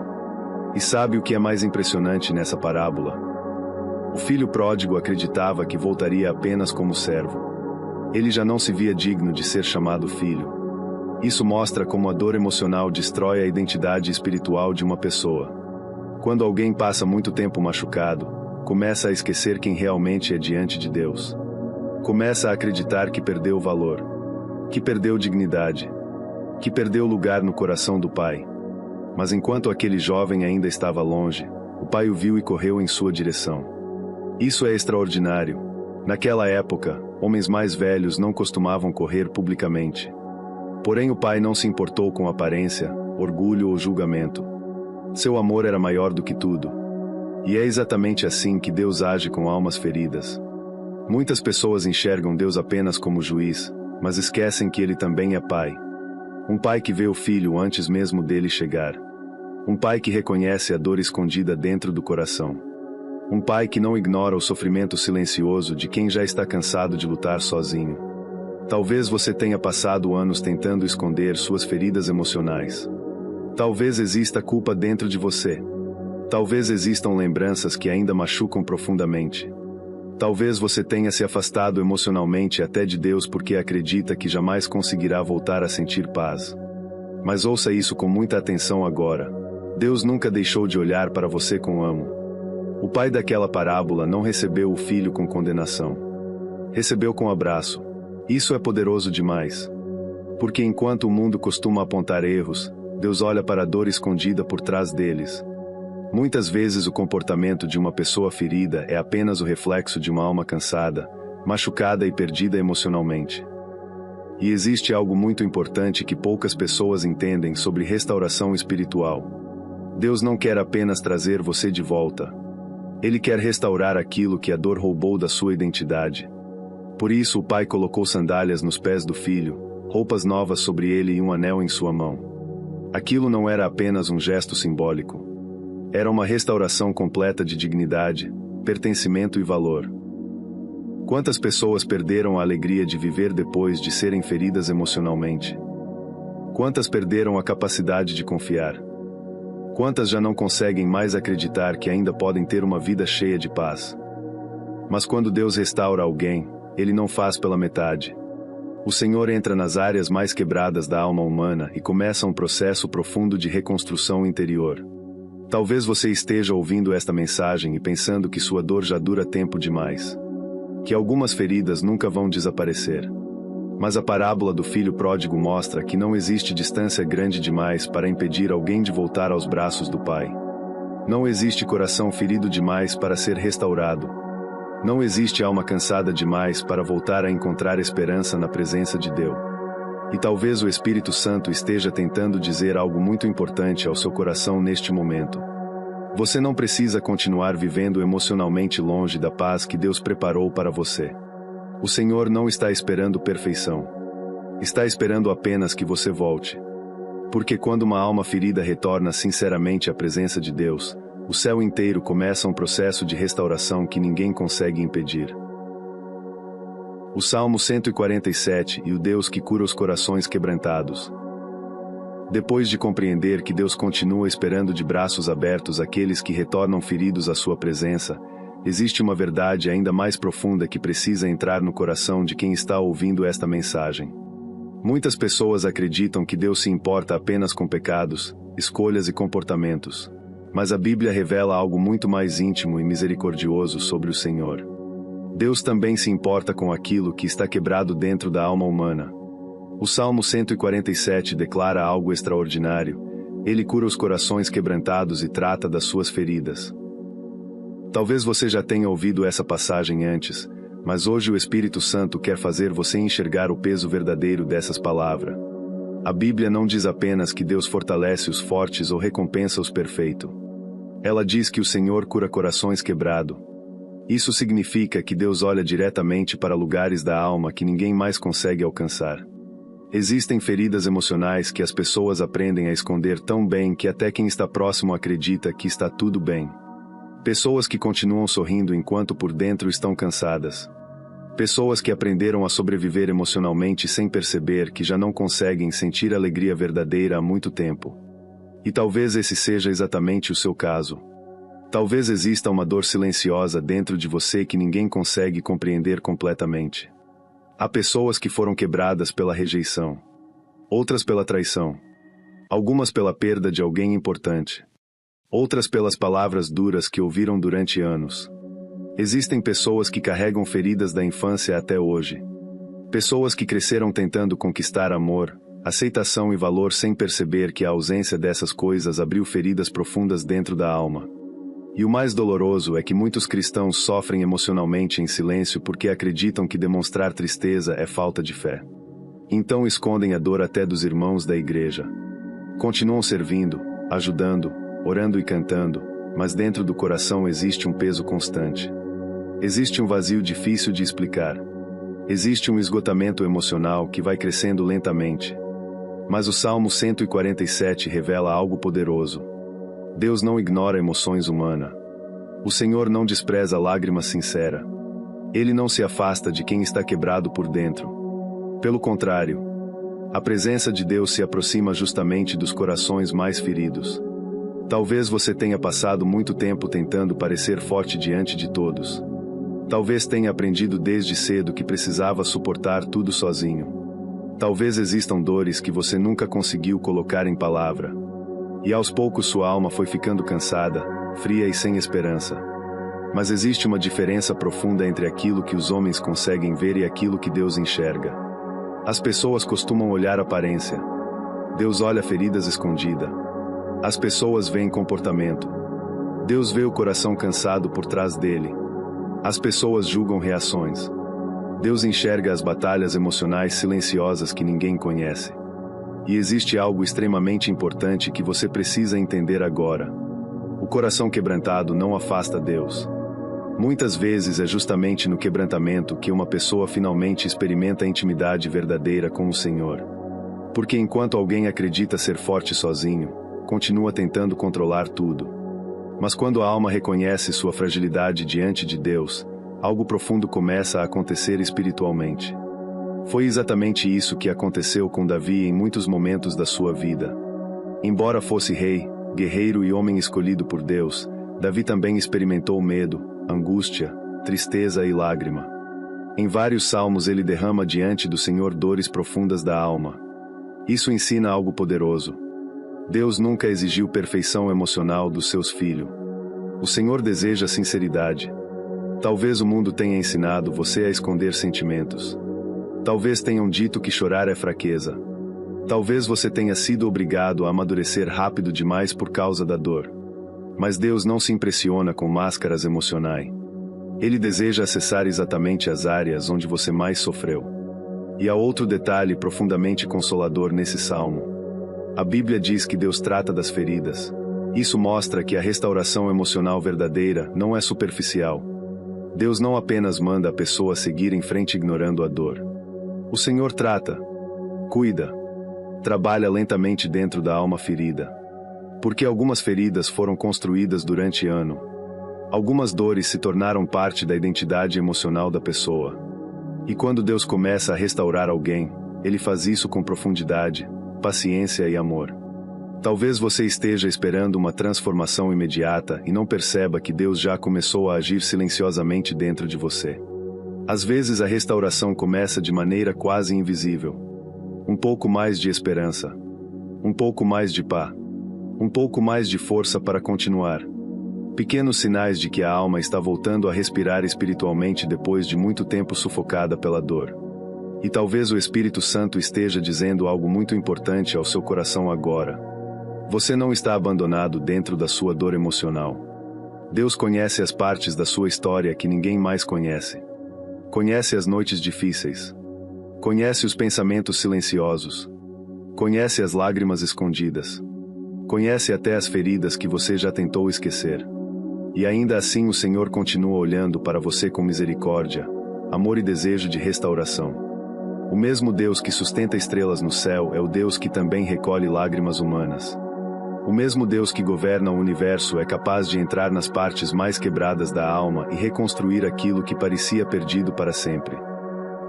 [SPEAKER 1] E sabe o que é mais impressionante nessa parábola? O filho pródigo acreditava que voltaria apenas como servo. Ele já não se via digno de ser chamado filho. Isso mostra como a dor emocional destrói a identidade espiritual de uma pessoa. Quando alguém passa muito tempo machucado, começa a esquecer quem realmente é diante de Deus. Começa a acreditar que perdeu valor. Que perdeu dignidade, que perdeu lugar no coração do pai. Mas enquanto aquele jovem ainda estava longe, o pai o viu e correu em sua direção. Isso é extraordinário. Naquela época, homens mais velhos não costumavam correr publicamente. Porém o pai não se importou com aparência, orgulho ou julgamento. Seu amor era maior do que tudo. E é exatamente assim que Deus age com almas feridas. Muitas pessoas enxergam Deus apenas como juiz, mas esquecem que ele também é pai. Um pai que vê o filho antes mesmo dele chegar. Um pai que reconhece a dor escondida dentro do coração. Um pai que não ignora o sofrimento silencioso de quem já está cansado de lutar sozinho. Talvez você tenha passado anos tentando esconder suas feridas emocionais. Talvez exista culpa dentro de você. Talvez existam lembranças que ainda machucam profundamente. Talvez você tenha se afastado emocionalmente até de Deus porque acredita que jamais conseguirá voltar a sentir paz. Mas ouça isso com muita atenção agora. Deus nunca deixou de olhar para você com amo. O pai daquela parábola não recebeu o filho com condenação. Recebeu com abraço. Isso é poderoso demais. Porque enquanto o mundo costuma apontar erros, Deus olha para a dor escondida por trás deles. Muitas vezes o comportamento de uma pessoa ferida é apenas o reflexo de uma alma cansada, machucada e perdida emocionalmente. E existe algo muito importante que poucas pessoas entendem sobre restauração espiritual. Deus não quer apenas trazer você de volta. Ele quer restaurar aquilo que a dor roubou da sua identidade. Por isso o pai colocou sandálias nos pés do filho, roupas novas sobre ele e um anel em sua mão. Aquilo não era apenas um gesto simbólico. Era uma restauração completa de dignidade, pertencimento e valor. Quantas pessoas perderam a alegria de viver depois de serem feridas emocionalmente? Quantas perderam a capacidade de confiar? Quantas já não conseguem mais acreditar que ainda podem ter uma vida cheia de paz? Mas quando Deus restaura alguém, Ele não faz pela metade. O Senhor entra nas áreas mais quebradas da alma humana e começa um processo profundo de reconstrução interior. Talvez você esteja ouvindo esta mensagem e pensando que sua dor já dura tempo demais. Que algumas feridas nunca vão desaparecer. Mas a parábola do filho pródigo mostra que não existe distância grande demais para impedir alguém de voltar aos braços do Pai. Não existe coração ferido demais para ser restaurado. Não existe alma cansada demais para voltar a encontrar esperança na presença de Deus. E talvez o Espírito Santo esteja tentando dizer algo muito importante ao seu coração neste momento. Você não precisa continuar vivendo emocionalmente longe da paz que Deus preparou para você. O Senhor não está esperando perfeição. Está esperando apenas que você volte. Porque quando uma alma ferida retorna sinceramente à presença de Deus, o céu inteiro começa um processo de restauração que ninguém consegue impedir. O Salmo 147 e o Deus que cura os corações quebrantados. Depois de compreender que Deus continua esperando de braços abertos aqueles que retornam feridos à sua presença, existe uma verdade ainda mais profunda que precisa entrar no coração de quem está ouvindo esta mensagem. Muitas pessoas acreditam que Deus se importa apenas com pecados, escolhas e comportamentos. Mas a Bíblia revela algo muito mais íntimo e misericordioso sobre o Senhor. Deus também se importa com aquilo que está quebrado dentro da alma humana. O Salmo 147 declara algo extraordinário. Ele cura os corações quebrantados e trata das suas feridas. Talvez você já tenha ouvido essa passagem antes, mas hoje o Espírito Santo quer fazer você enxergar o peso verdadeiro dessas palavras. A Bíblia não diz apenas que Deus fortalece os fortes ou recompensa os perfeitos. Ela diz que o Senhor cura corações quebrados. Isso significa que Deus olha diretamente para lugares da alma que ninguém mais consegue alcançar. Existem feridas emocionais que as pessoas aprendem a esconder tão bem que até quem está próximo acredita que está tudo bem. Pessoas que continuam sorrindo enquanto por dentro estão cansadas. Pessoas que aprenderam a sobreviver emocionalmente sem perceber que já não conseguem sentir alegria verdadeira há muito tempo. E talvez esse seja exatamente o seu caso. Talvez exista uma dor silenciosa dentro de você que ninguém consegue compreender completamente. Há pessoas que foram quebradas pela rejeição. Outras pela traição. Algumas pela perda de alguém importante. Outras pelas palavras duras que ouviram durante anos. Existem pessoas que carregam feridas da infância até hoje. Pessoas que cresceram tentando conquistar amor, aceitação e valor sem perceber que a ausência dessas coisas abriu feridas profundas dentro da alma. E o mais doloroso é que muitos cristãos sofrem emocionalmente em silêncio porque acreditam que demonstrar tristeza é falta de fé. Então escondem a dor até dos irmãos da igreja. Continuam servindo, ajudando, orando e cantando, mas dentro do coração existe um peso constante. Existe um vazio difícil de explicar. Existe um esgotamento emocional que vai crescendo lentamente. Mas o Salmo 147 revela algo poderoso. Deus não ignora emoções humanas. O Senhor não despreza lágrima sincera. Ele não se afasta de quem está quebrado por dentro. Pelo contrário, a presença de Deus se aproxima justamente dos corações mais feridos. Talvez você tenha passado muito tempo tentando parecer forte diante de todos. Talvez tenha aprendido desde cedo que precisava suportar tudo sozinho. Talvez existam dores que você nunca conseguiu colocar em palavra. E aos poucos sua alma foi ficando cansada, fria e sem esperança. Mas existe uma diferença profunda entre aquilo que os homens conseguem ver e aquilo que Deus enxerga. As pessoas costumam olhar aparência. Deus olha feridas escondidas. As pessoas veem comportamento. Deus vê o coração cansado por trás dele. As pessoas julgam reações. Deus enxerga as batalhas emocionais silenciosas que ninguém conhece. E existe algo extremamente importante que você precisa entender agora. O coração quebrantado não afasta Deus. Muitas vezes é justamente no quebrantamento que uma pessoa finalmente experimenta a intimidade verdadeira com o Senhor. Porque enquanto alguém acredita ser forte sozinho, continua tentando controlar tudo. Mas quando a alma reconhece sua fragilidade diante de Deus, algo profundo começa a acontecer espiritualmente. Foi exatamente isso que aconteceu com Davi em muitos momentos da sua vida. Embora fosse rei, guerreiro e homem escolhido por Deus, Davi também experimentou medo, angústia, tristeza e lágrima. Em vários salmos ele derrama diante do Senhor dores profundas da alma. Isso ensina algo poderoso. Deus nunca exigiu perfeição emocional dos seus filhos. O Senhor deseja sinceridade. Talvez o mundo tenha ensinado você a esconder sentimentos. Talvez tenham dito que chorar é fraqueza. Talvez você tenha sido obrigado a amadurecer rápido demais por causa da dor. Mas Deus não se impressiona com máscaras emocionais. Ele deseja acessar exatamente as áreas onde você mais sofreu. E há outro detalhe profundamente consolador nesse salmo. A Bíblia diz que Deus trata das feridas. Isso mostra que a restauração emocional verdadeira não é superficial. Deus não apenas manda a pessoa seguir em frente ignorando a dor. O Senhor trata, cuida, trabalha lentamente dentro da alma ferida. Porque algumas feridas foram construídas durante anos. Algumas dores se tornaram parte da identidade emocional da pessoa. E quando Deus começa a restaurar alguém, Ele faz isso com profundidade, paciência e amor. Talvez você esteja esperando uma transformação imediata e não perceba que Deus já começou a agir silenciosamente dentro de você. Às vezes a restauração começa de maneira quase invisível. Um pouco mais de esperança. Um pouco mais de paz. Um pouco mais de força para continuar. Pequenos sinais de que a alma está voltando a respirar espiritualmente depois de muito tempo sufocada pela dor. E talvez o Espírito Santo esteja dizendo algo muito importante ao seu coração agora. Você não está abandonado dentro da sua dor emocional. Deus conhece as partes da sua história que ninguém mais conhece. Conhece as noites difíceis. Conhece os pensamentos silenciosos. Conhece as lágrimas escondidas. Conhece até as feridas que você já tentou esquecer. E ainda assim o Senhor continua olhando para você com misericórdia, amor e desejo de restauração. O mesmo Deus que sustenta estrelas no céu é o Deus que também recolhe lágrimas humanas. O mesmo Deus que governa o universo é capaz de entrar nas partes mais quebradas da alma e reconstruir aquilo que parecia perdido para sempre.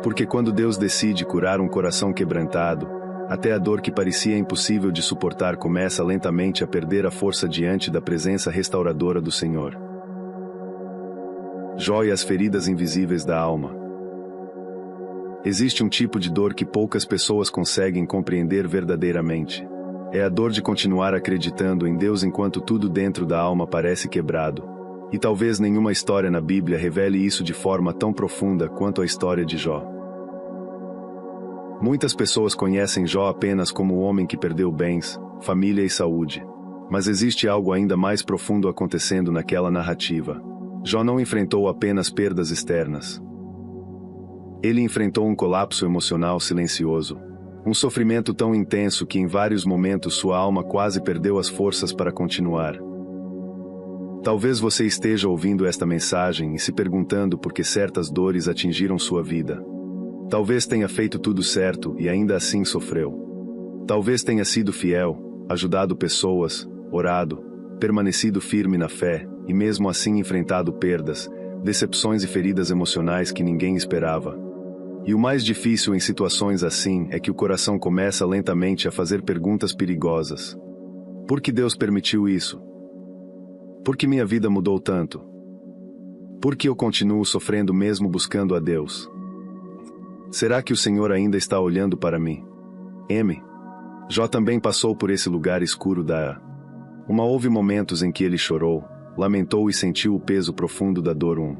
[SPEAKER 1] Porque quando Deus decide curar um coração quebrantado, até a dor que parecia impossível de suportar começa lentamente a perder a força diante da presença restauradora do Senhor. Jó e as feridas invisíveis da alma. Existe um tipo de dor que poucas pessoas conseguem compreender verdadeiramente. É a dor de continuar acreditando em Deus enquanto tudo dentro da alma parece quebrado. E talvez nenhuma história na Bíblia revele isso de forma tão profunda quanto a história de Jó. Muitas pessoas conhecem Jó apenas como o homem que perdeu bens, família e saúde. Mas existe algo ainda mais profundo acontecendo naquela narrativa. Jó não enfrentou apenas perdas externas. Ele enfrentou um colapso emocional silencioso. Um sofrimento tão intenso que em vários momentos sua alma quase perdeu as forças para continuar. Talvez você esteja ouvindo esta mensagem e se perguntando por que certas dores atingiram sua vida. Talvez tenha feito tudo certo e ainda assim sofreu. Talvez tenha sido fiel, ajudado pessoas, orado, permanecido firme na fé, e mesmo assim enfrentado perdas, decepções e feridas emocionais que ninguém esperava. E o mais difícil em situações assim é que o coração começa lentamente a fazer perguntas perigosas. Por que Deus permitiu isso? Por que minha vida mudou tanto? Por que eu continuo sofrendo mesmo buscando a Deus? Será que o Senhor ainda está olhando para mim? Jó também passou por esse lugar escuro da houve momentos em que ele chorou, lamentou e sentiu o peso profundo da dor.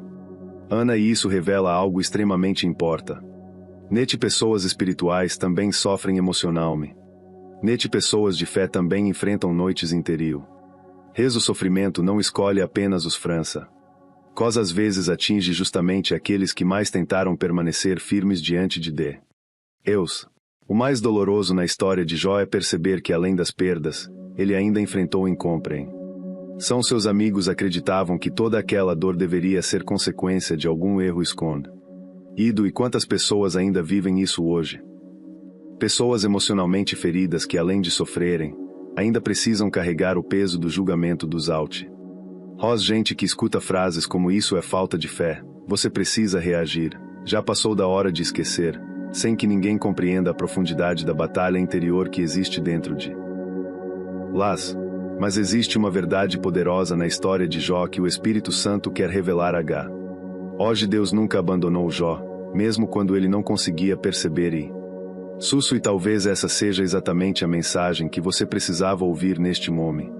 [SPEAKER 1] Ana e isso revela algo extremamente importante. Nete pessoas espirituais também sofrem emocionalmente. Nete pessoas de fé também enfrentam noites interior. O sofrimento não escolhe apenas os França. Cos às vezes atinge justamente aqueles que mais tentaram permanecer firmes diante de Deus. O mais doloroso na história de Jó é perceber que, além das perdas, ele ainda enfrentou incompreensão. Seus amigos acreditavam que toda aquela dor deveria ser consequência de algum erro escondido. E quantas pessoas ainda vivem isso hoje? Pessoas emocionalmente feridas que, além de sofrerem, ainda precisam carregar o peso do julgamento dos outros. Gente que escuta frases como "isso é falta de fé", "você precisa reagir", "já passou da hora de esquecer", sem que ninguém compreenda a profundidade da batalha interior que existe dentro de las. Mas existe uma verdade poderosa na história de Jó que o Espírito Santo quer revelar a hoje. Deus nunca abandonou Jó, mesmo quando ele não conseguia perceber e talvez essa seja exatamente a mensagem que você precisava ouvir neste momento.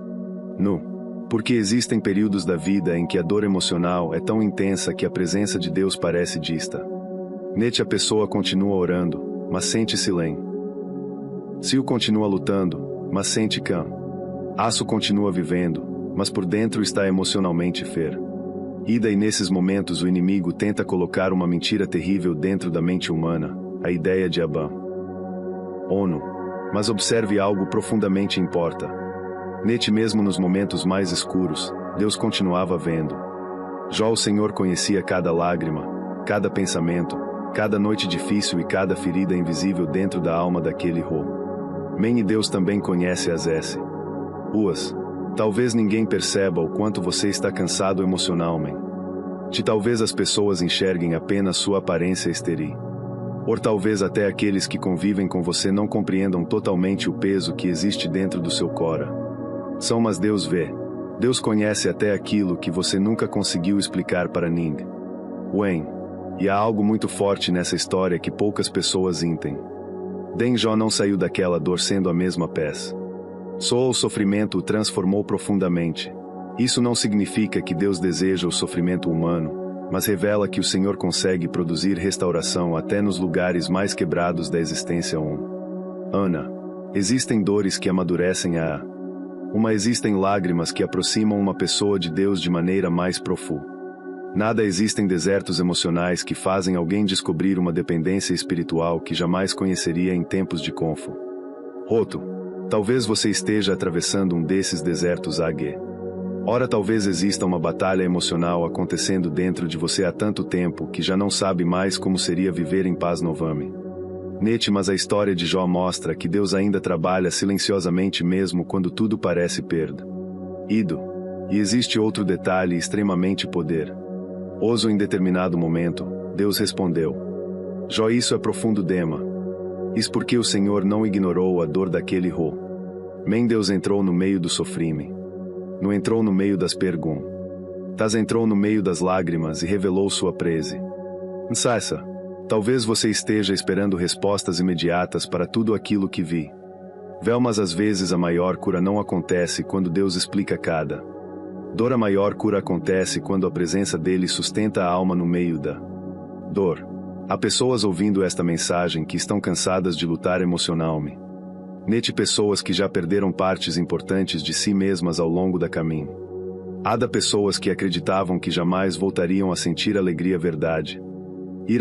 [SPEAKER 1] Porque existem períodos da vida em que a dor emocional é tão intensa que a presença de Deus parece dista. A pessoa continua orando, mas sente silêncio. Continua lutando, mas sente cansaço. Continua vivendo, mas por dentro está emocionalmente ferido. E nesses momentos o inimigo tenta colocar uma mentira terrível dentro da mente humana, a ideia de abandono. Mas observe algo profundamente importante. Mesmo nos momentos mais escuros, Deus continuava vendo. Jó, o Senhor conhecia cada lágrima, cada pensamento, cada noite difícil e cada ferida invisível dentro da alma daquele homem. E Deus também conhece as suas. Talvez ninguém perceba o quanto você está cansado emocionalmente. Talvez as pessoas enxerguem apenas sua aparência exterior. Ou talvez até aqueles que convivem com você não compreendam totalmente o peso que existe dentro do seu coração. Mas Deus vê. Deus conhece até aquilo que você nunca conseguiu explicar para ninguém. E há algo muito forte nessa história que poucas pessoas entendem. Jó não saiu daquela dor sendo a mesma peça. Só o sofrimento o transformou profundamente. Isso não significa que Deus deseja o sofrimento humano, mas revela que o Senhor consegue produzir restauração até nos lugares mais quebrados da existência. Existem dores que amadurecem existem lágrimas que aproximam uma pessoa de Deus de maneira mais profunda. Existem desertos emocionais que fazem alguém descobrir uma dependência espiritual que jamais conheceria em tempos de conforto. Talvez você esteja atravessando um desses desertos Ora, talvez exista uma batalha emocional acontecendo dentro de você há tanto tempo que já não sabe mais como seria viver em paz novamente. Mas a história de Jó mostra que Deus ainda trabalha silenciosamente mesmo quando tudo parece perdido. E existe outro detalhe extremamente poderoso. Em determinado momento, Deus respondeu: Jó, isso é profundo dema. Isso porque o Senhor não ignorou a dor daquele homem. Deus entrou no meio do sofrimento. Não entrou no meio das perguntas. Entrou no meio das lágrimas e revelou sua presença. Talvez você esteja esperando respostas imediatas para tudo aquilo que vi. Mas às vezes a maior cura não acontece quando Deus explica cada dor. A maior cura acontece quando a presença dele sustenta a alma no meio da dor. Há pessoas ouvindo esta mensagem que estão cansadas de lutar emocionalmente. Pessoas que já perderam partes importantes de si mesmas ao longo da caminho. Há pessoas que acreditavam que jamais voltariam a sentir alegria verdade.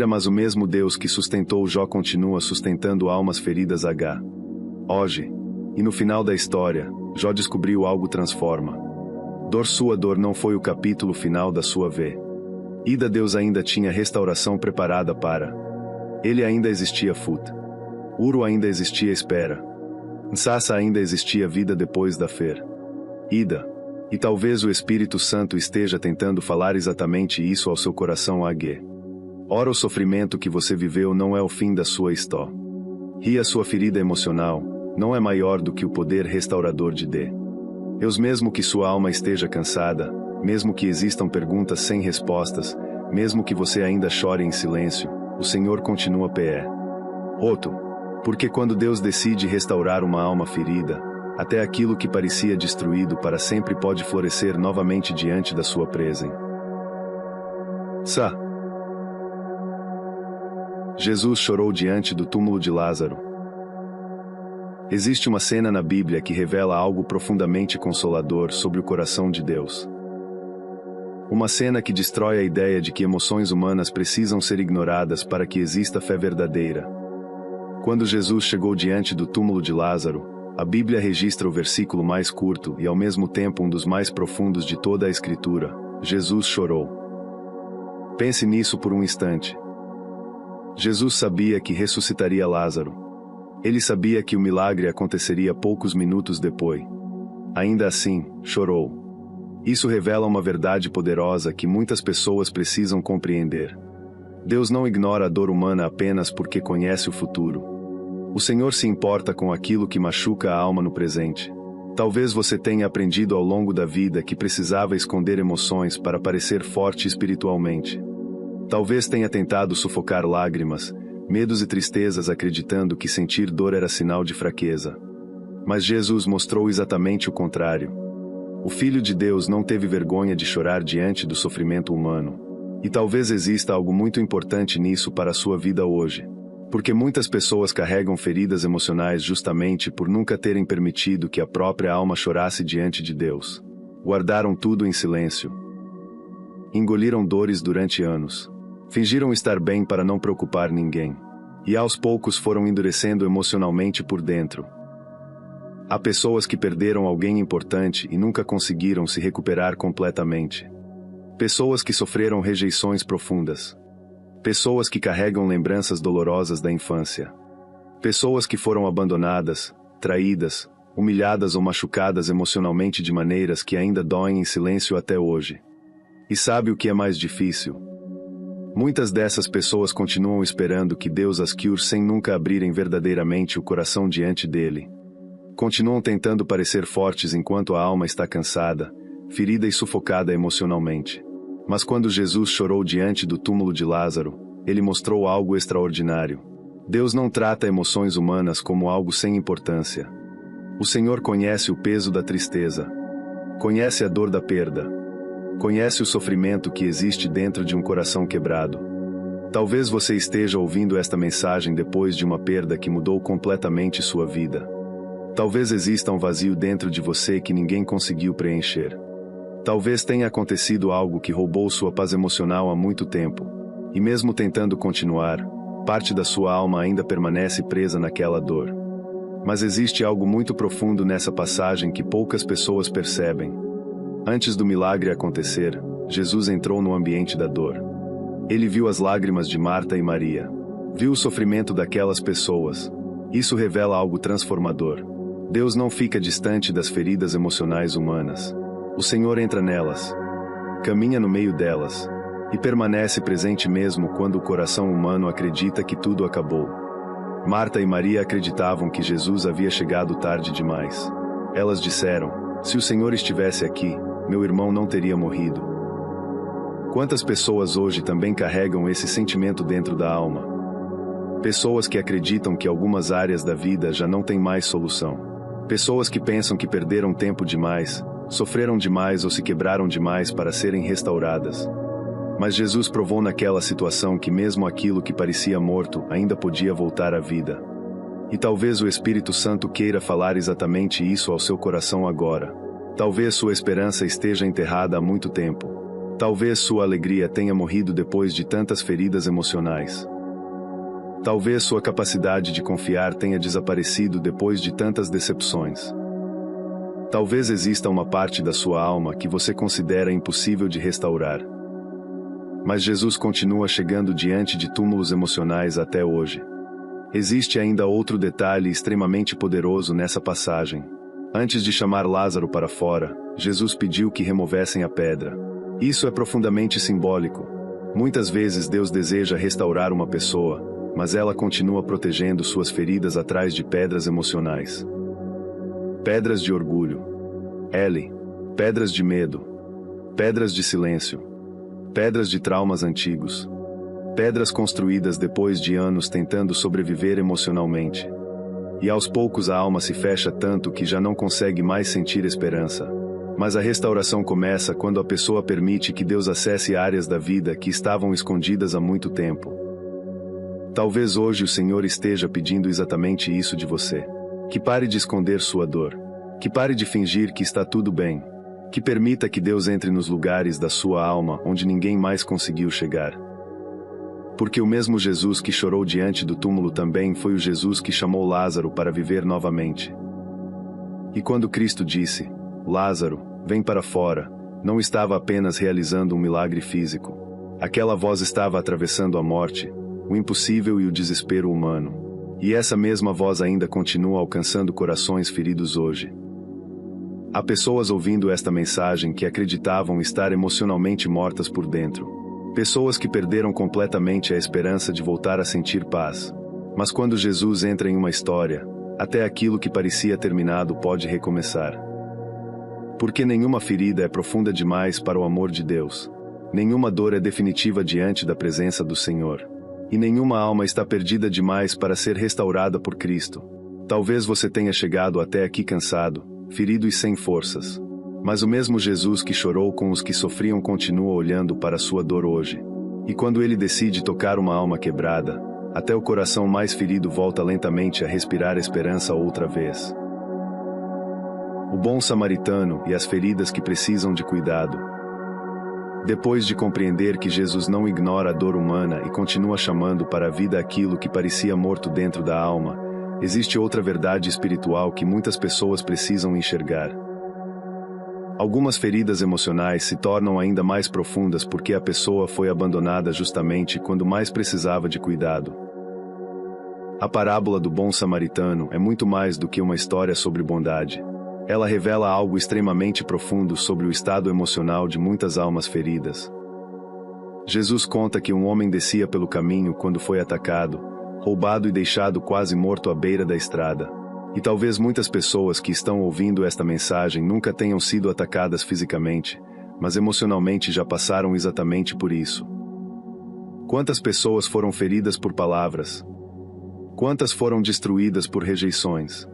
[SPEAKER 1] Mas o mesmo Deus que sustentou Jó continua sustentando almas feridas hoje. E no final da história, Jó descobriu algo transforma. Sua dor não foi o capítulo final da sua vida. Deus ainda tinha restauração preparada para ele. Ainda existia futuro, ainda existia espera. Ainda existia vida depois da ferida. E talvez o Espírito Santo esteja tentando falar exatamente isso ao seu coração. Ora, o sofrimento que você viveu não é o fim da sua história. E a sua ferida emocional não é maior do que o poder restaurador de Deus. Mesmo que sua alma esteja cansada, mesmo que existam perguntas sem respostas, mesmo que você ainda chore em silêncio, o Senhor continua porque quando Deus decide restaurar uma alma ferida, até aquilo que parecia destruído para sempre pode florescer novamente diante da sua presença. Jesus chorou diante do túmulo de Lázaro. Existe uma cena na Bíblia que revela algo profundamente consolador sobre o coração de Deus. Uma cena que destrói a ideia de que emoções humanas precisam ser ignoradas para que exista fé verdadeira. Quando Jesus chegou diante do túmulo de Lázaro, a Bíblia registra o versículo mais curto e ao mesmo tempo um dos mais profundos de toda a Escritura: Jesus chorou. Pense nisso por um instante. Jesus sabia que ressuscitaria Lázaro. Ele sabia que o milagre aconteceria poucos minutos depois. Ainda assim, chorou. Isso revela uma verdade poderosa que muitas pessoas precisam compreender. Deus não ignora a dor humana apenas porque conhece o futuro. O Senhor se importa com aquilo que machuca a alma no presente. Talvez você tenha aprendido ao longo da vida que precisava esconder emoções para parecer forte espiritualmente. Talvez tenha tentado sufocar lágrimas, medos e tristezas acreditando que sentir dor era sinal de fraqueza. Mas Jesus mostrou exatamente o contrário. O Filho de Deus não teve vergonha de chorar diante do sofrimento humano. E talvez exista algo muito importante nisso para a sua vida hoje. Porque muitas pessoas carregam feridas emocionais justamente por nunca terem permitido que a própria alma chorasse diante de Deus. Guardaram tudo em silêncio. Engoliram dores durante anos. Fingiram estar bem para não preocupar ninguém. E aos poucos foram endurecendo emocionalmente por dentro. Há pessoas que perderam alguém importante e nunca conseguiram se recuperar completamente. Pessoas que sofreram rejeições profundas. Pessoas que carregam lembranças dolorosas da infância. Pessoas que foram abandonadas, traídas, humilhadas ou machucadas emocionalmente de maneiras que ainda doem em silêncio até hoje. E sabe o que é mais difícil? Muitas dessas pessoas continuam esperando que Deus as cure sem nunca abrirem verdadeiramente o coração diante dele. Continuam tentando parecer fortes enquanto a alma está cansada, ferida e sufocada emocionalmente. Mas quando Jesus chorou diante do túmulo de Lázaro, ele mostrou algo extraordinário. Deus não trata emoções humanas como algo sem importância. O Senhor conhece o peso da tristeza. Conhece a dor da perda. Conhece o sofrimento que existe dentro de um coração quebrado. Talvez você esteja ouvindo esta mensagem depois de uma perda que mudou completamente sua vida. Talvez exista um vazio dentro de você que ninguém conseguiu preencher. Talvez tenha acontecido algo que roubou sua paz emocional há muito tempo. E mesmo tentando continuar, parte da sua alma ainda permanece presa naquela dor. Mas existe algo muito profundo nessa passagem que poucas pessoas percebem. Antes do milagre acontecer, Jesus entrou no ambiente da dor. Ele viu as lágrimas de Marta e Maria. Viu o sofrimento daquelas pessoas. Isso revela algo transformador. Deus não fica distante das feridas emocionais humanas. O Senhor entra nelas, caminha no meio delas, e permanece presente mesmo quando o coração humano acredita que tudo acabou. Marta e Maria acreditavam que Jesus havia chegado tarde demais. Elas disseram: se o Senhor estivesse aqui, meu irmão não teria morrido. Quantas pessoas hoje também carregam esse sentimento dentro da alma? Pessoas que acreditam que algumas áreas da vida já não têm mais solução. Pessoas que pensam que perderam tempo demais, sofreram demais ou se quebraram demais para serem restauradas. Mas Jesus provou naquela situação que mesmo aquilo que parecia morto ainda podia voltar à vida. E talvez o Espírito Santo queira falar exatamente isso ao seu coração agora. Talvez sua esperança esteja enterrada há muito tempo. Talvez sua alegria tenha morrido depois de tantas feridas emocionais. Talvez sua capacidade de confiar tenha desaparecido depois de tantas decepções. Talvez exista uma parte da sua alma que você considera impossível de restaurar. Mas Jesus continua chegando diante de túmulos emocionais até hoje. Existe ainda outro detalhe extremamente poderoso nessa passagem. Antes de chamar Lázaro para fora, Jesus pediu que removessem a pedra. Isso é profundamente simbólico. Muitas vezes Deus deseja restaurar uma pessoa, mas ela continua protegendo suas feridas atrás de pedras emocionais. Pedras de orgulho. Pedras de medo. Pedras de silêncio. Pedras de traumas antigos. Pedras construídas depois de anos tentando sobreviver emocionalmente. E aos poucos a alma se fecha tanto que já não consegue mais sentir esperança. Mas a restauração começa quando a pessoa permite que Deus acesse áreas da vida que estavam escondidas há muito tempo. Talvez hoje o Senhor esteja pedindo exatamente isso de você. Que pare de esconder sua dor. Que pare de fingir que está tudo bem. Que permita que Deus entre nos lugares da sua alma onde ninguém mais conseguiu chegar. Porque o mesmo Jesus que chorou diante do túmulo também foi o Jesus que chamou Lázaro para viver novamente. E quando Cristo disse, Lázaro, vem para fora, não estava apenas realizando um milagre físico. Aquela voz estava atravessando a morte, o impossível e o desespero humano. E essa mesma voz ainda continua alcançando corações feridos hoje. Há pessoas ouvindo esta mensagem que acreditavam estar emocionalmente mortas por dentro. Pessoas que perderam completamente a esperança de voltar a sentir paz. Mas quando Jesus entra em uma história, até aquilo que parecia terminado pode recomeçar. Porque nenhuma ferida é profunda demais para o amor de Deus. Nenhuma dor é definitiva diante da presença do Senhor. E nenhuma alma está perdida demais para ser restaurada por Cristo. Talvez você tenha chegado até aqui cansado, ferido e sem forças. Mas o mesmo Jesus que chorou com os que sofriam continua olhando para sua dor hoje. E quando ele decide tocar uma alma quebrada, até o coração mais ferido volta lentamente a respirar esperança outra vez. O bom samaritano e as feridas que precisam de cuidado. Depois de compreender que Jesus não ignora a dor humana e continua chamando para a vida aquilo que parecia morto dentro da alma, existe outra verdade espiritual que muitas pessoas precisam enxergar. Algumas feridas emocionais se tornam ainda mais profundas porque a pessoa foi abandonada justamente quando mais precisava de cuidado. A parábola do bom samaritano é muito mais do que uma história sobre bondade. Ela revela algo extremamente profundo sobre o estado emocional de muitas almas feridas. Jesus conta que um homem descia pelo caminho quando foi atacado, roubado e deixado quase morto à beira da estrada. E talvez muitas pessoas que estão ouvindo esta mensagem nunca tenham sido atacadas fisicamente, mas emocionalmente já passaram exatamente por isso. Quantas pessoas foram feridas por palavras? Quantas foram destruídas por rejeições?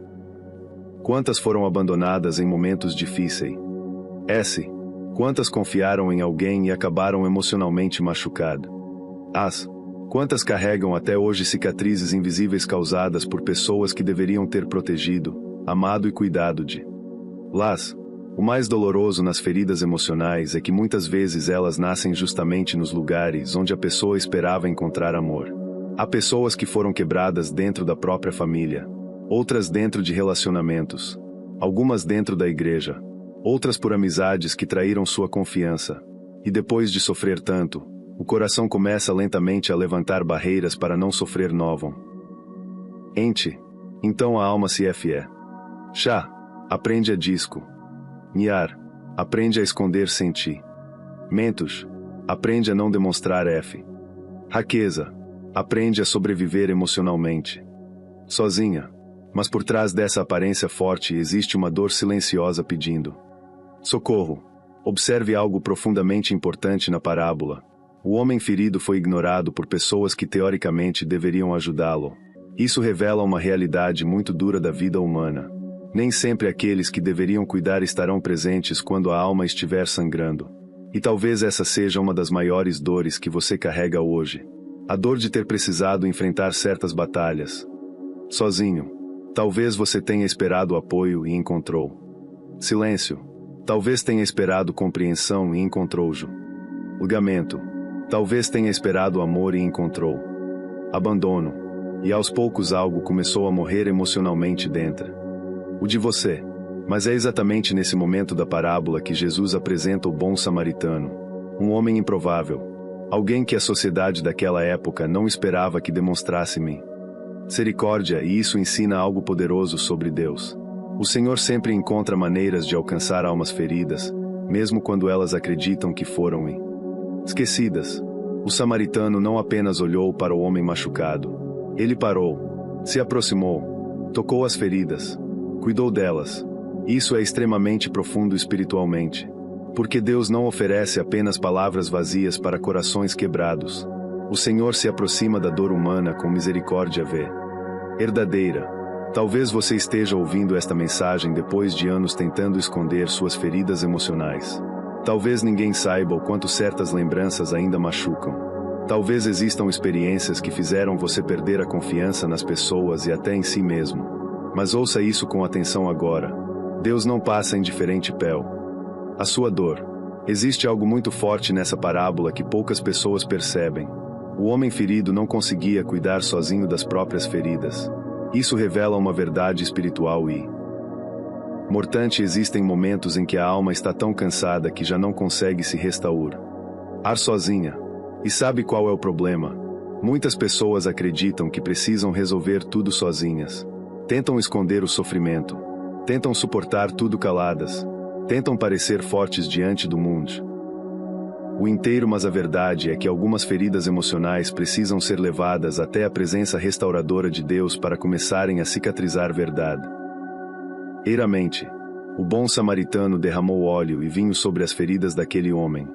[SPEAKER 1] Quantas foram abandonadas em momentos difíceis? Quantas confiaram em alguém e acabaram emocionalmente machucadas? Quantas carregam até hoje cicatrizes invisíveis causadas por pessoas que deveriam ter protegido, amado e cuidado de? O mais doloroso nas feridas emocionais é que muitas vezes elas nascem justamente nos lugares onde a pessoa esperava encontrar amor. Há pessoas que foram quebradas dentro da própria família. Outras dentro de relacionamentos, algumas dentro da igreja, outras por amizades que traíram sua confiança. E depois de sofrer tanto, o coração começa lentamente a levantar barreiras para não sofrer novo. Então a alma se é. Aprende a disco. Niar, aprende a esconder sem ti. Mentos, aprende a não demonstrar Raqueza, aprende a sobreviver emocionalmente. Sozinha. Mas por trás dessa aparência forte existe uma dor silenciosa pedindo socorro. Observe algo profundamente importante na parábola. O homem ferido foi ignorado por pessoas que teoricamente deveriam ajudá-lo. Isso revela uma realidade muito dura da vida humana. Nem sempre aqueles que deveriam cuidar estarão presentes quando a alma estiver sangrando. E talvez essa seja uma das maiores dores que você carrega hoje. A dor de ter precisado enfrentar certas batalhas sozinho. Talvez você tenha esperado apoio e encontrou silêncio. Talvez tenha esperado compreensão e encontrou julgamento. Talvez tenha esperado amor e encontrou abandono. E aos poucos algo começou a morrer emocionalmente dentro de você. Mas é exatamente nesse momento da parábola que Jesus apresenta o bom samaritano. Um homem improvável. Alguém que a sociedade daquela época não esperava que demonstrasse misericórdia, e isso ensina algo poderoso sobre Deus. O Senhor sempre encontra maneiras de alcançar almas feridas, mesmo quando elas acreditam que foram esquecidas. O samaritano não apenas olhou para o homem machucado. Ele parou, se aproximou, tocou as feridas, cuidou delas. Isso é extremamente profundo espiritualmente. Porque Deus não oferece apenas palavras vazias para corações quebrados. O Senhor se aproxima da dor humana com misericórdia verdadeira. Talvez você esteja ouvindo esta mensagem depois de anos tentando esconder suas feridas emocionais. Talvez ninguém saiba o quanto certas lembranças ainda machucam. Talvez existam experiências que fizeram você perder a confiança nas pessoas e até em si mesmo. Mas ouça isso com atenção agora. Deus não passa indiferente a sua dor. Existe algo muito forte nessa parábola que poucas pessoas percebem. O homem ferido não conseguia cuidar sozinho das próprias feridas. Isso revela uma verdade espiritual e mortante. Existem momentos em que a alma está tão cansada que já não consegue se restaurar sozinha. E sabe qual é o problema? Muitas pessoas acreditam que precisam resolver tudo sozinhas. Tentam esconder o sofrimento. Tentam suportar tudo caladas. Tentam parecer fortes diante do mundo inteiro, mas a verdade é que algumas feridas emocionais precisam ser levadas até a presença restauradora de Deus para começarem a cicatrizar verdadeiramente. O bom samaritano derramou óleo e vinho sobre as feridas daquele homem.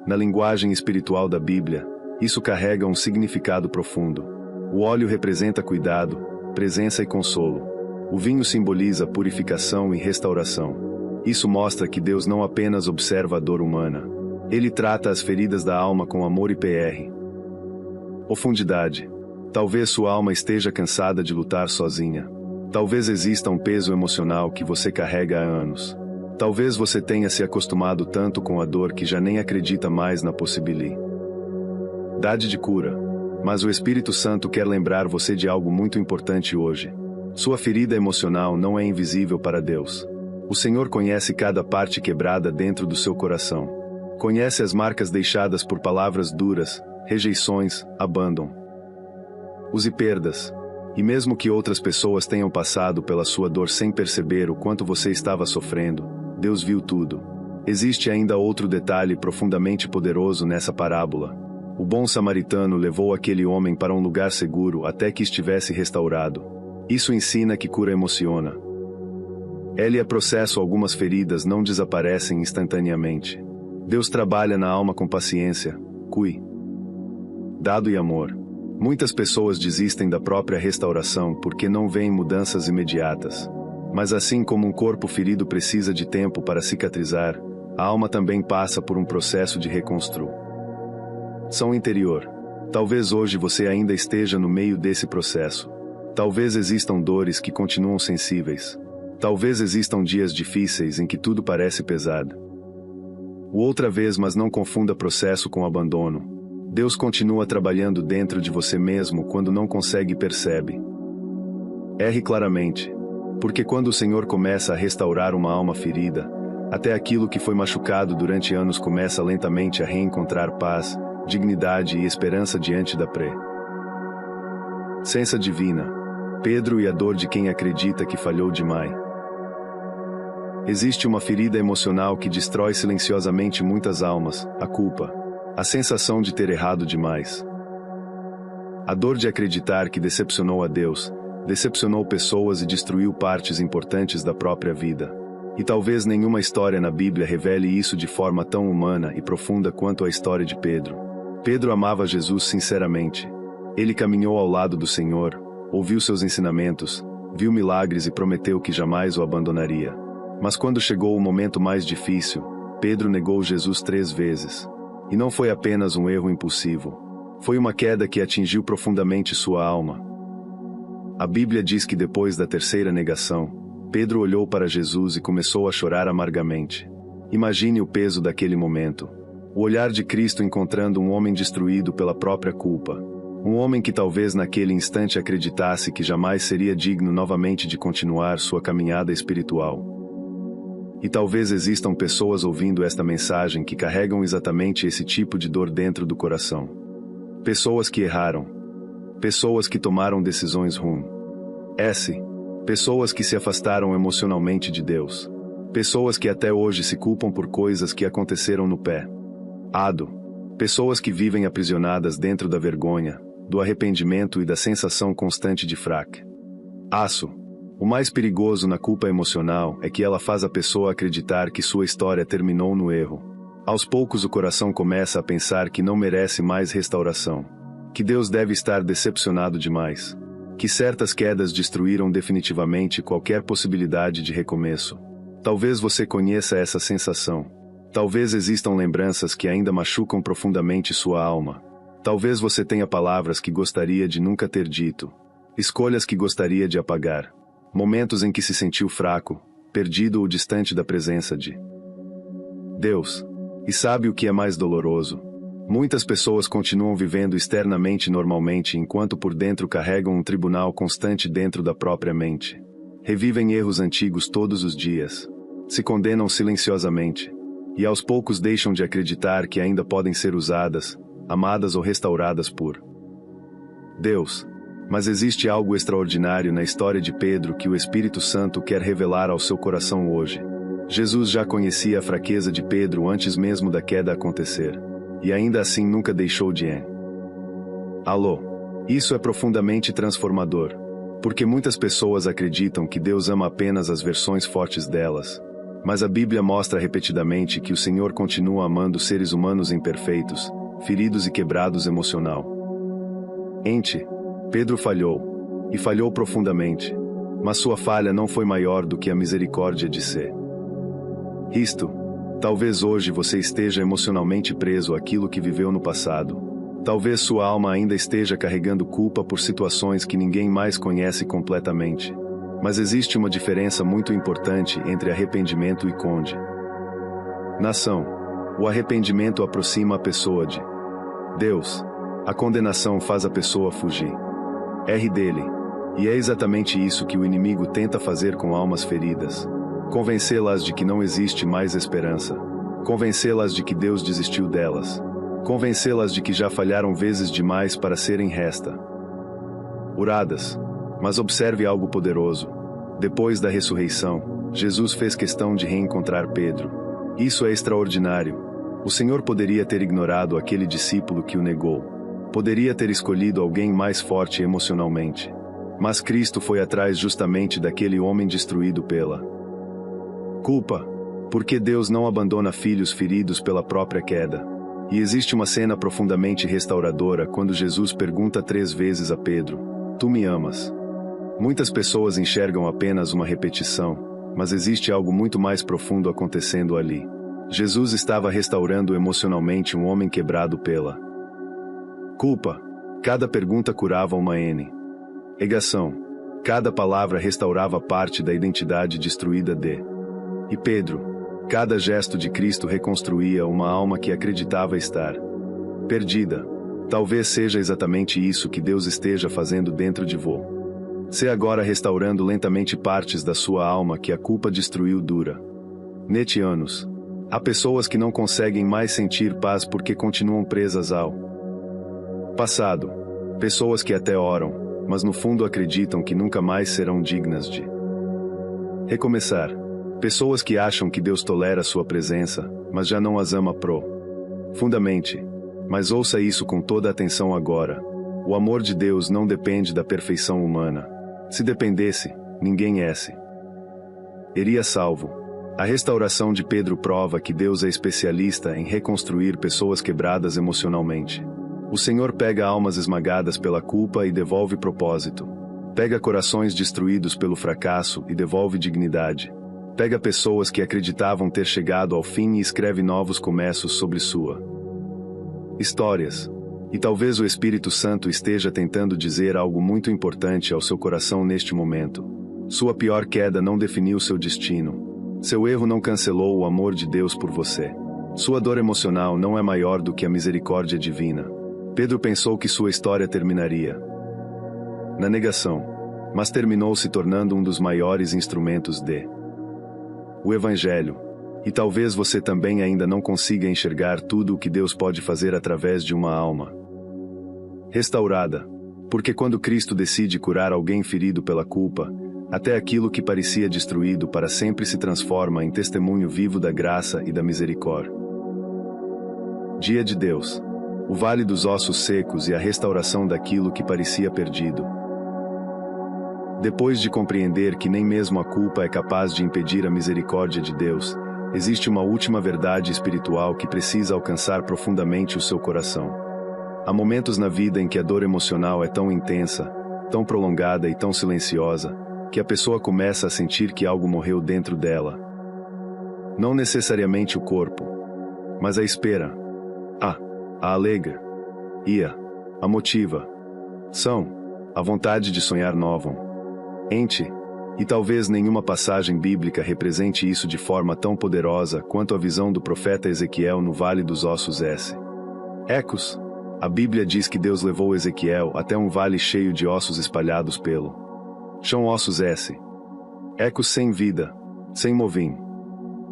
[SPEAKER 1] Na linguagem espiritual da Bíblia, isso carrega um significado profundo. O óleo representa cuidado, presença e consolo. O vinho simboliza purificação e restauração. Isso mostra que Deus não apenas observa a dor humana. Ele trata as feridas da alma com amor e profundidade. Talvez sua alma esteja cansada de lutar sozinha. Talvez exista um peso emocional que você carrega há anos. Talvez você tenha se acostumado tanto com a dor que já nem acredita mais na possibilidade de cura. Mas o Espírito Santo quer lembrar você de algo muito importante hoje. Sua ferida emocional não é invisível para Deus. O Senhor conhece cada parte quebrada dentro do seu coração. Conhece as marcas deixadas por palavras duras, rejeições, abandono e perdas. E mesmo que outras pessoas tenham passado pela sua dor sem perceber o quanto você estava sofrendo, Deus viu tudo. Existe ainda outro detalhe profundamente poderoso nessa parábola. O bom samaritano levou aquele homem para um lugar seguro até que estivesse restaurado. Isso ensina que cura emociona. Ele processo. Algumas feridas não desaparecem instantaneamente. Deus trabalha na alma com paciência, cuidado e amor. Muitas pessoas desistem da própria restauração porque não veem mudanças imediatas. Mas assim como um corpo ferido precisa de tempo para cicatrizar, a alma também passa por um processo de reconstrução interior. Talvez hoje você ainda esteja no meio desse processo. Talvez existam dores que continuam sensíveis. Talvez existam dias difíceis em que tudo parece pesado. Outra vez, mas não confunda processo com abandono. Deus continua trabalhando dentro de você mesmo quando não consegue percebe. Erre claramente. Porque quando o Senhor começa a restaurar uma alma ferida, até aquilo que foi machucado durante anos começa lentamente a reencontrar paz, dignidade e esperança diante da presença divina. Pedro e a dor de quem acredita que falhou demais. Existe uma ferida emocional que destrói silenciosamente muitas almas, a culpa. A sensação de ter errado demais. A dor de acreditar que decepcionou a Deus, decepcionou pessoas e destruiu partes importantes da própria vida. E talvez nenhuma história na Bíblia revele isso de forma tão humana e profunda quanto a história de Pedro. Pedro amava Jesus sinceramente. Ele caminhou ao lado do Senhor, ouviu seus ensinamentos, viu milagres e prometeu que jamais o abandonaria. Mas quando chegou o momento mais difícil, Pedro negou Jesus 3 vezes. E não foi apenas um erro impulsivo. Foi uma queda que atingiu profundamente sua alma. A Bíblia diz que depois da 3ª negação, Pedro olhou para Jesus e começou a chorar amargamente. Imagine o peso daquele momento. O olhar de Cristo encontrando um homem destruído pela própria culpa. Um homem que talvez naquele instante acreditasse que jamais seria digno novamente de continuar sua caminhada espiritual. E talvez existam pessoas ouvindo esta mensagem que carregam exatamente esse tipo de dor dentro do coração. Pessoas que erraram. Pessoas que tomaram decisões ruins. Pessoas que se afastaram emocionalmente de Deus. Pessoas que até hoje se culpam por coisas que aconteceram no passado. Pessoas que vivem aprisionadas dentro da vergonha, do arrependimento e da sensação constante de fracasso. O mais perigoso na culpa emocional é que ela faz a pessoa acreditar que sua história terminou no erro. Aos poucos o coração começa a pensar que não merece mais restauração. Que Deus deve estar decepcionado demais. Que certas quedas destruíram definitivamente qualquer possibilidade de recomeço. Talvez você conheça essa sensação. Talvez existam lembranças que ainda machucam profundamente sua alma. Talvez você tenha palavras que gostaria de nunca ter dito. Escolhas que gostaria de apagar. Momentos em que se sentiu fraco, perdido ou distante da presença de Deus. E sabe o que é mais doloroso? Muitas pessoas continuam vivendo externamente normalmente enquanto por dentro carregam um tribunal constante dentro da própria mente. Revivem erros antigos todos os dias. Se condenam silenciosamente. E aos poucos deixam de acreditar que ainda podem ser usadas, amadas ou restauradas por Deus. Mas existe algo extraordinário na história de Pedro que o Espírito Santo quer revelar ao seu coração hoje. Jesus já conhecia a fraqueza de Pedro antes mesmo da queda acontecer. E ainda assim nunca deixou de Alô. Isso é profundamente transformador. Porque muitas pessoas acreditam que Deus ama apenas as versões fortes delas. Mas a Bíblia mostra repetidamente que o Senhor continua amando seres humanos imperfeitos, feridos e quebrados emocionalmente. Pedro falhou. E falhou profundamente. Mas sua falha não foi maior do que a misericórdia de Cristo. Talvez hoje você esteja emocionalmente preso àquilo que viveu no passado. Talvez sua alma ainda esteja carregando culpa por situações que ninguém mais conhece completamente. Mas existe uma diferença muito importante entre arrependimento e condenação. O arrependimento aproxima a pessoa de Deus. A condenação faz a pessoa fugir dele. E é exatamente isso que o inimigo tenta fazer com almas feridas. Convencê-las de que não existe mais esperança. Convencê-las de que Deus desistiu delas. Convencê-las de que já falharam vezes demais para serem restauradas. Mas observe algo poderoso. Depois da ressurreição, Jesus fez questão de reencontrar Pedro. Isso é extraordinário. O Senhor poderia ter ignorado aquele discípulo que o negou. Poderia ter escolhido alguém mais forte emocionalmente. Mas Cristo foi atrás justamente daquele homem destruído pela culpa. Porque Deus não abandona filhos feridos pela própria queda. E existe uma cena profundamente restauradora quando Jesus pergunta 3 vezes a Pedro: Tu me amas? Muitas pessoas enxergam apenas uma repetição, mas existe algo muito mais profundo acontecendo ali. Jesus estava restaurando emocionalmente um homem quebrado pela culpa. Cada pergunta curava uma negação. Cada palavra restaurava parte da identidade destruída E Pedro. Cada gesto de Cristo reconstruía uma alma que acreditava estar perdida. Talvez seja exatamente isso que Deus esteja fazendo dentro de você agora, restaurando lentamente partes da sua alma que a culpa destruiu durante anos. Há pessoas que não conseguem mais sentir paz porque continuam presas ao passado. Pessoas que até oram, mas no fundo acreditam que nunca mais serão dignas de recomeçar. Pessoas que acham que Deus tolera sua presença, mas já não as ama profundamente. Mas ouça isso com toda atenção agora. O amor de Deus não depende da perfeição humana. Se dependesse, ninguém seria salvo. A restauração de Pedro prova que Deus é especialista em reconstruir pessoas quebradas emocionalmente. O Senhor pega almas esmagadas pela culpa e devolve propósito. Pega corações destruídos pelo fracasso e devolve dignidade. Pega pessoas que acreditavam ter chegado ao fim e escreve novos começos sobre sua histórias. E talvez o Espírito Santo esteja tentando dizer algo muito importante ao seu coração neste momento. Sua pior queda não definiu seu destino. Seu erro não cancelou o amor de Deus por você. Sua dor emocional não é maior do que a misericórdia divina. Pedro pensou que sua história terminaria na negação, mas terminou se tornando um dos maiores instrumentos o Evangelho. E talvez você também ainda não consiga enxergar tudo o que Deus pode fazer através de uma alma restaurada. Porque quando Cristo decide curar alguém ferido pela culpa, até aquilo que parecia destruído para sempre se transforma em testemunho vivo da graça e da misericórdia de Deus. O vale dos ossos secos e a restauração daquilo que parecia perdido. Depois de compreender que nem mesmo a culpa é capaz de impedir a misericórdia de Deus, existe uma última verdade espiritual que precisa alcançar profundamente o seu coração. Há momentos na vida em que a dor emocional é tão intensa, tão prolongada e tão silenciosa, que a pessoa começa a sentir que algo morreu dentro dela. Não necessariamente o corpo, mas a espera, a alegra, e a motiva, a vontade de sonhar nova. E talvez nenhuma passagem bíblica represente isso de forma tão poderosa quanto a visão do profeta Ezequiel no Vale dos Ossos Ecos. A Bíblia diz que Deus levou Ezequiel até um vale cheio de ossos espalhados pelo chão, ossos S. Ecos sem vida, sem movim.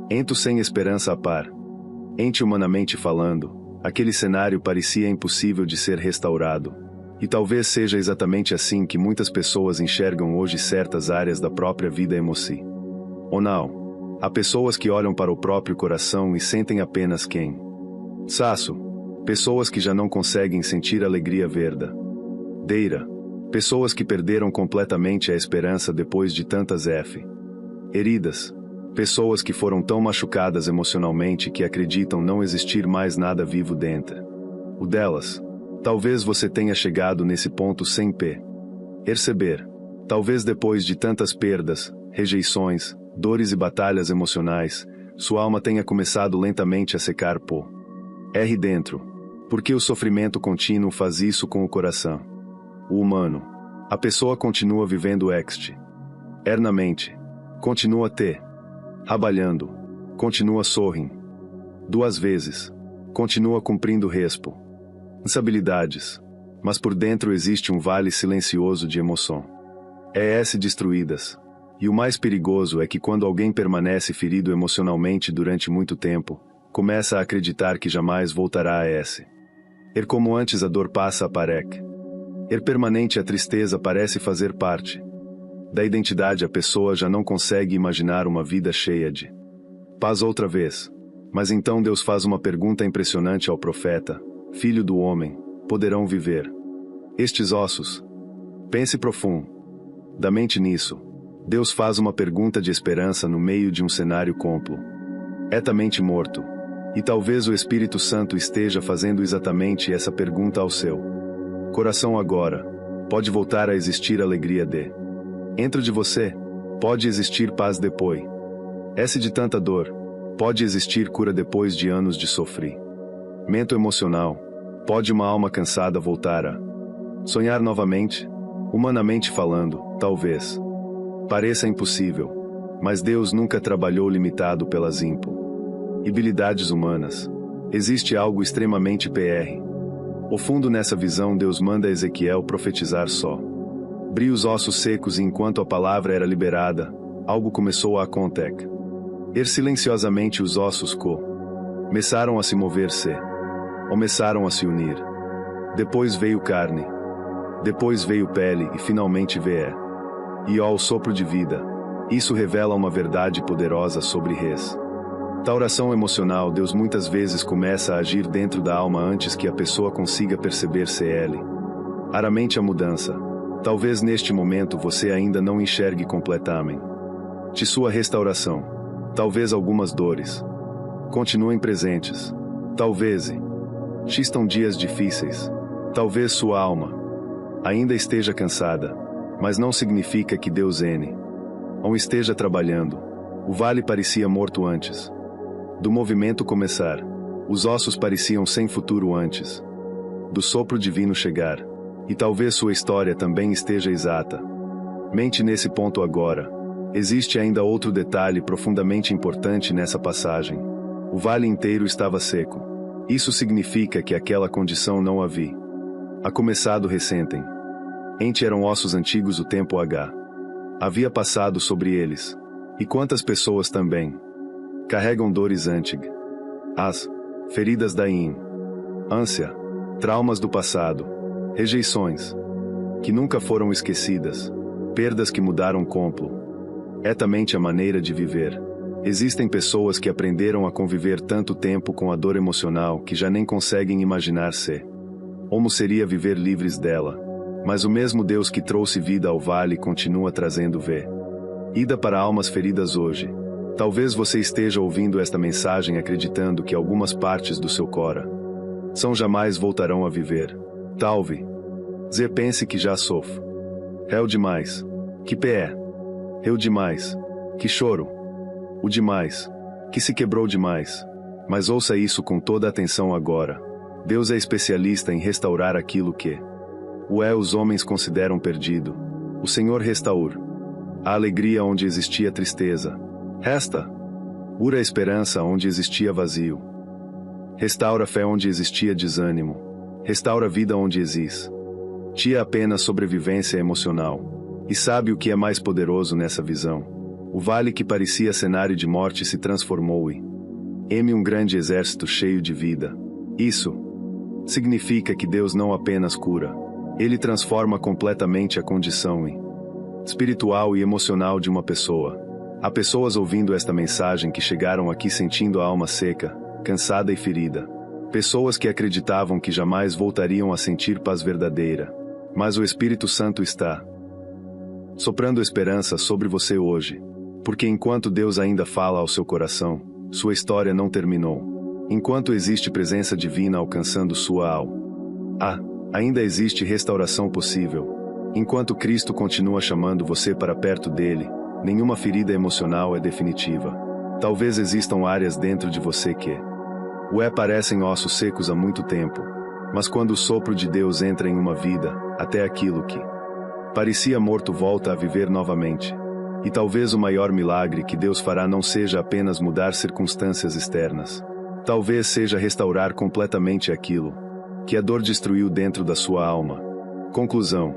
[SPEAKER 1] Ento sem esperança a par. Ente humanamente falando, aquele cenário parecia impossível de ser restaurado. E talvez seja exatamente assim que muitas pessoas enxergam hoje certas áreas da própria vida emoci. Ou não? Há pessoas que olham para o próprio coração e sentem apenas quem? Saço. Pessoas que já não conseguem sentir alegria verdadeira. Pessoas que perderam completamente a esperança depois de tantas heridas. Pessoas que foram tão machucadas emocionalmente que acreditam não existir mais nada vivo dentro o delas. Talvez você tenha chegado nesse ponto sem perceber. Talvez depois de tantas perdas, rejeições, dores e batalhas emocionais, sua alma tenha começado lentamente a secar por dentro. Porque o sofrimento contínuo faz isso com o coração. O humano. A pessoa continua vivendo externamente. Continua trabalhando. Continua sorrindo. 2 vezes. Continua cumprindo responsabilidades. Mas por dentro existe um vale silencioso de emoção. Destruídas. E o mais perigoso é que quando alguém permanece ferido emocionalmente durante muito tempo, começa a acreditar que jamais voltará a como antes a dor passa a parec. Permanente a tristeza parece fazer parte da identidade. A pessoa já não consegue imaginar uma vida cheia de paz outra vez. Mas então Deus faz uma pergunta impressionante ao profeta: Filho do homem, poderão viver estes ossos? Pense profundamente nisso. Deus faz uma pergunta de esperança no meio de um cenário completamente morto. E talvez o Espírito Santo esteja fazendo exatamente essa pergunta ao seu coração agora. Pode voltar a existir alegria dentro de você? Pode existir paz depois de tanta dor? Pode existir cura depois de anos de sofrimento emocional? Pode uma alma cansada voltar a sonhar novamente? Humanamente falando, talvez pareça impossível. Mas Deus nunca trabalhou limitado pelas habilidades humanas. Existe algo extremamente profundo nessa visão. Deus manda Ezequiel profetizar sobre os ossos secos, e enquanto a palavra era liberada, algo começou a acontecer. Silenciosamente os ossos começaram a se mover, começaram a se unir. Depois veio carne. Depois veio pele e finalmente e ao sopro de vida. Isso revela uma verdade poderosa sobre restauração emocional. Deus muitas vezes começa a agir dentro da alma antes que a pessoa consiga perceber claramente a mudança. Talvez neste momento você ainda não enxergue completamente de sua restauração. Talvez algumas dores continuem presentes. Talvez existam dias difíceis. Talvez sua alma ainda esteja cansada. Mas não significa que Deus não esteja trabalhando. O vale parecia morto antes do movimento começar. Os ossos pareciam sem futuro antes do sopro divino chegar. E talvez sua história também esteja exatamente nesse ponto agora. Existe ainda outro detalhe profundamente importante nessa passagem. O vale inteiro estava seco. Isso significa que aquela condição não havia começado recentemente. Eram ossos antigos. O tempo havia passado sobre eles. E quantas pessoas também carregam dores antigas, as feridas da ânsia, traumas do passado, rejeições que nunca foram esquecidas, perdas que mudaram completamente a maneira de viver. Existem pessoas que aprenderam a conviver tanto tempo com a dor emocional que já nem conseguem imaginar como seria viver livres dela. Mas o mesmo Deus que trouxe vida ao vale continua trazendo vida para almas feridas hoje. Talvez você esteja ouvindo esta mensagem acreditando que algumas partes do seu coração jamais voltarão a viver. Talvez pense que já sofro. É o demais. Que pé. É o demais. Que choro. O demais. Que se quebrou demais. Mas ouça isso com toda atenção agora. Deus é especialista em restaurar aquilo que os homens consideram perdido. O Senhor restaura a alegria onde existia tristeza. Restaura a esperança onde existia vazio. Restaura a fé onde existia desânimo. Restaura a vida onde existia apenas sobrevivência emocional. E sabe o que é mais poderoso nessa visão? O vale que parecia cenário de morte se transformou em um grande exército cheio de vida. Isso significa que Deus não apenas cura, Ele transforma completamente a condição espiritual e emocional de uma pessoa. Há pessoas ouvindo esta mensagem que chegaram aqui sentindo a alma seca, cansada e ferida. Pessoas que acreditavam que jamais voltariam a sentir paz verdadeira. Mas o Espírito Santo está soprando esperança sobre você hoje. Porque enquanto Deus ainda fala ao seu coração, sua história não terminou. Enquanto existe presença divina alcançando sua alma, ainda existe restauração possível. Enquanto Cristo continua chamando você para perto dele, nenhuma ferida emocional é definitiva. Talvez existam áreas dentro de você que parecem ossos secos há muito tempo. Mas quando o sopro de Deus entra em uma vida, até aquilo que parecia morto volta a viver novamente. E talvez o maior milagre que Deus fará não seja apenas mudar circunstâncias externas. Talvez seja restaurar completamente aquilo que a dor destruiu dentro da sua alma. Conclusão.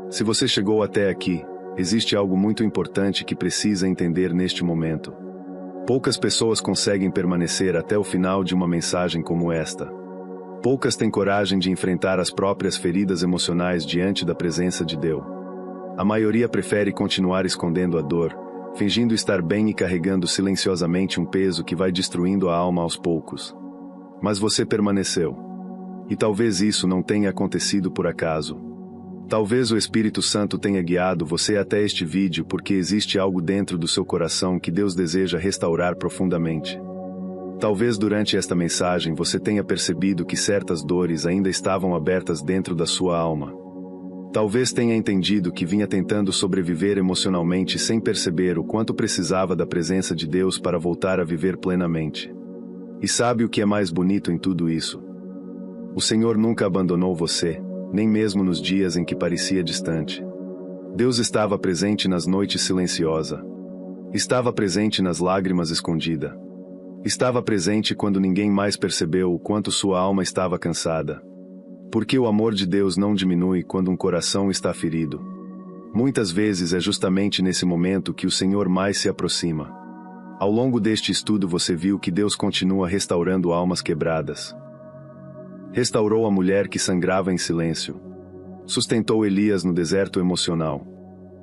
[SPEAKER 1] Se você chegou até aqui, existe algo muito importante que precisa entender neste momento. Poucas pessoas conseguem permanecer até o final de uma mensagem como esta. Poucas têm coragem de enfrentar as próprias feridas emocionais diante da presença de Deus. A maioria prefere continuar escondendo a dor, fingindo estar bem e carregando silenciosamente um peso que vai destruindo a alma aos poucos. Mas você permaneceu. E talvez isso não tenha acontecido por acaso. Talvez o Espírito Santo tenha guiado você até este vídeo porque existe algo dentro do seu coração que Deus deseja restaurar profundamente. Talvez durante esta mensagem você tenha percebido que certas dores ainda estavam abertas dentro da sua alma. Talvez tenha entendido que vinha tentando sobreviver emocionalmente sem perceber o quanto precisava da presença de Deus para voltar a viver plenamente. E sabe o que é mais bonito em tudo isso? O Senhor nunca abandonou você, nem mesmo nos dias em que parecia distante. Deus estava presente nas noites silenciosas. Estava presente nas lágrimas escondidas. Estava presente quando ninguém mais percebeu o quanto sua alma estava cansada. Porque o amor de Deus não diminui quando um coração está ferido. Muitas vezes é justamente nesse momento que o Senhor mais se aproxima. Ao longo deste estudo você viu que Deus continua restaurando almas quebradas. Restaurou a mulher que sangrava em silêncio. Sustentou Elias no deserto emocional.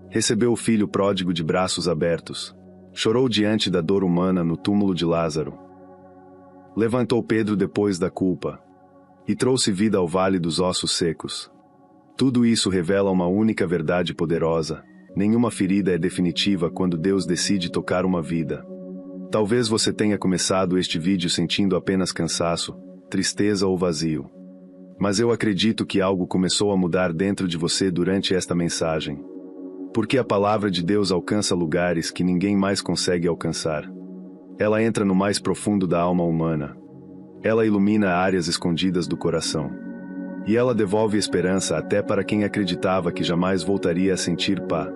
[SPEAKER 1] Recebeu o filho pródigo de braços abertos. Chorou diante da dor humana no túmulo de Lázaro. Levantou Pedro depois da culpa. E trouxe vida ao vale dos ossos secos. Tudo isso revela uma única verdade poderosa: nenhuma ferida é definitiva quando Deus decide tocar uma vida. Talvez você tenha começado este vídeo sentindo apenas cansaço, tristeza ou vazio. Mas eu acredito que algo começou a mudar dentro de você durante esta mensagem. Porque a palavra de Deus alcança lugares que ninguém mais consegue alcançar. Ela entra no mais profundo da alma humana. Ela ilumina áreas escondidas do coração. E ela devolve esperança até para quem acreditava que jamais voltaria a sentir paz.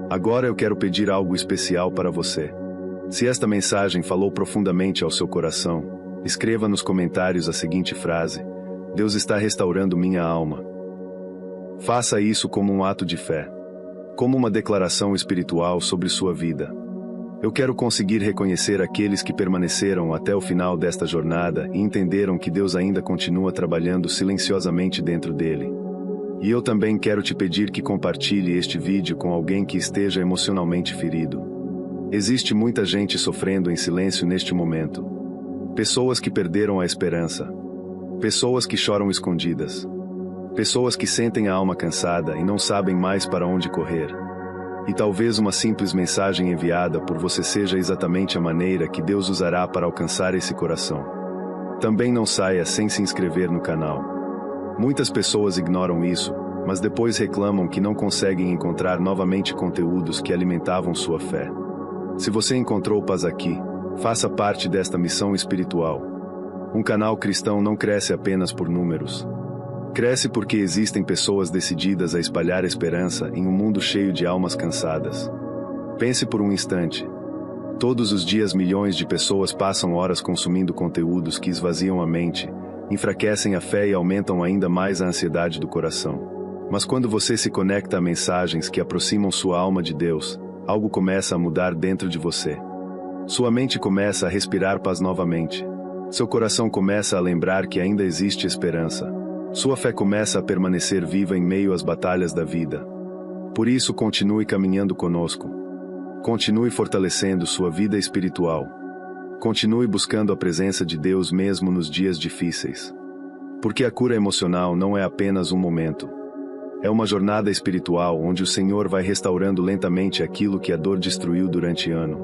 [SPEAKER 1] Agora eu quero pedir algo especial para você. Se esta mensagem falou profundamente ao seu coração, escreva nos comentários a seguinte frase: Deus está restaurando minha alma. Faça isso como um ato de fé. Como uma declaração espiritual sobre sua vida. Eu quero conseguir reconhecer aqueles que permaneceram até o final desta jornada e entenderam que Deus ainda continua trabalhando silenciosamente dentro dele. E eu também quero te pedir que compartilhe este vídeo com alguém que esteja emocionalmente ferido. Existe muita gente sofrendo em silêncio neste momento. Pessoas que perderam a esperança. Pessoas que choram escondidas. Pessoas que sentem a alma cansada e não sabem mais para onde correr. E talvez uma simples mensagem enviada por você seja exatamente a maneira que Deus usará para alcançar esse coração. Também não saia sem se inscrever no canal. Muitas pessoas ignoram isso, mas depois reclamam que não conseguem encontrar novamente conteúdos que alimentavam sua fé. Se você encontrou paz aqui, faça parte desta missão espiritual. Um canal cristão não cresce apenas por números. Cresce porque existem pessoas decididas a espalhar esperança em um mundo cheio de almas cansadas. Pense por um instante. Todos os dias milhões de pessoas passam horas consumindo conteúdos que esvaziam a mente, enfraquecem a fé e aumentam ainda mais a ansiedade do coração. Mas quando você se conecta a mensagens que aproximam sua alma de Deus, algo começa a mudar dentro de você. Sua mente começa a respirar paz novamente. Seu coração começa a lembrar que ainda existe esperança. Sua fé começa a permanecer viva em meio às batalhas da vida. Por isso, continue caminhando conosco. Continue fortalecendo sua vida espiritual. Continue buscando a presença de Deus mesmo nos dias difíceis. Porque a cura emocional não é apenas um momento. É uma jornada espiritual onde o Senhor vai restaurando lentamente aquilo que a dor destruiu durante anos.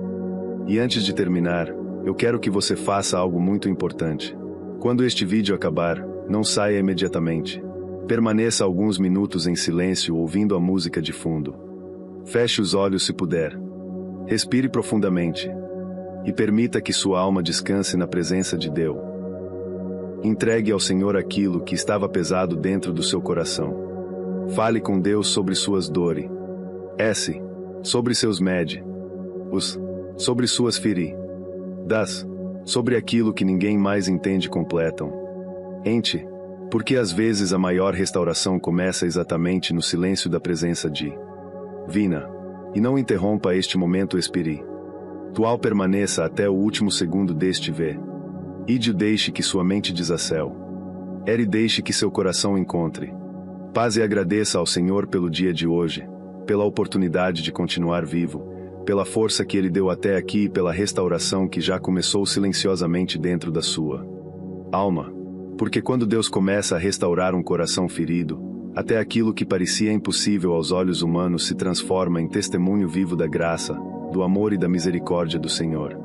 [SPEAKER 1] E antes de terminar, eu quero que você faça algo muito importante. Quando este vídeo acabar, não saia imediatamente. Permaneça alguns minutos em silêncio ouvindo a música de fundo. Feche os olhos se puder. Respire profundamente. E permita que sua alma descanse na presença de Deus. Entregue ao Senhor aquilo que estava pesado dentro do seu coração. Fale com Deus sobre suas dores. Sobre seus medos. Sobre suas feridas. Sobre aquilo que ninguém mais entende completam. Porque às vezes a maior restauração começa exatamente no silêncio da presença divina. E não interrompa este momento espiritual. Permaneça até o último segundo deste vídeo. Deixe que sua mente desacele. E deixe que seu coração encontre paz e agradeça ao Senhor pelo dia de hoje, pela oportunidade de continuar vivo, pela força que Ele deu até aqui e pela restauração que já começou silenciosamente dentro da sua alma. Porque quando Deus começa a restaurar um coração ferido, até aquilo que parecia impossível aos olhos humanos se transforma em testemunho vivo da graça, do amor e da misericórdia do Senhor.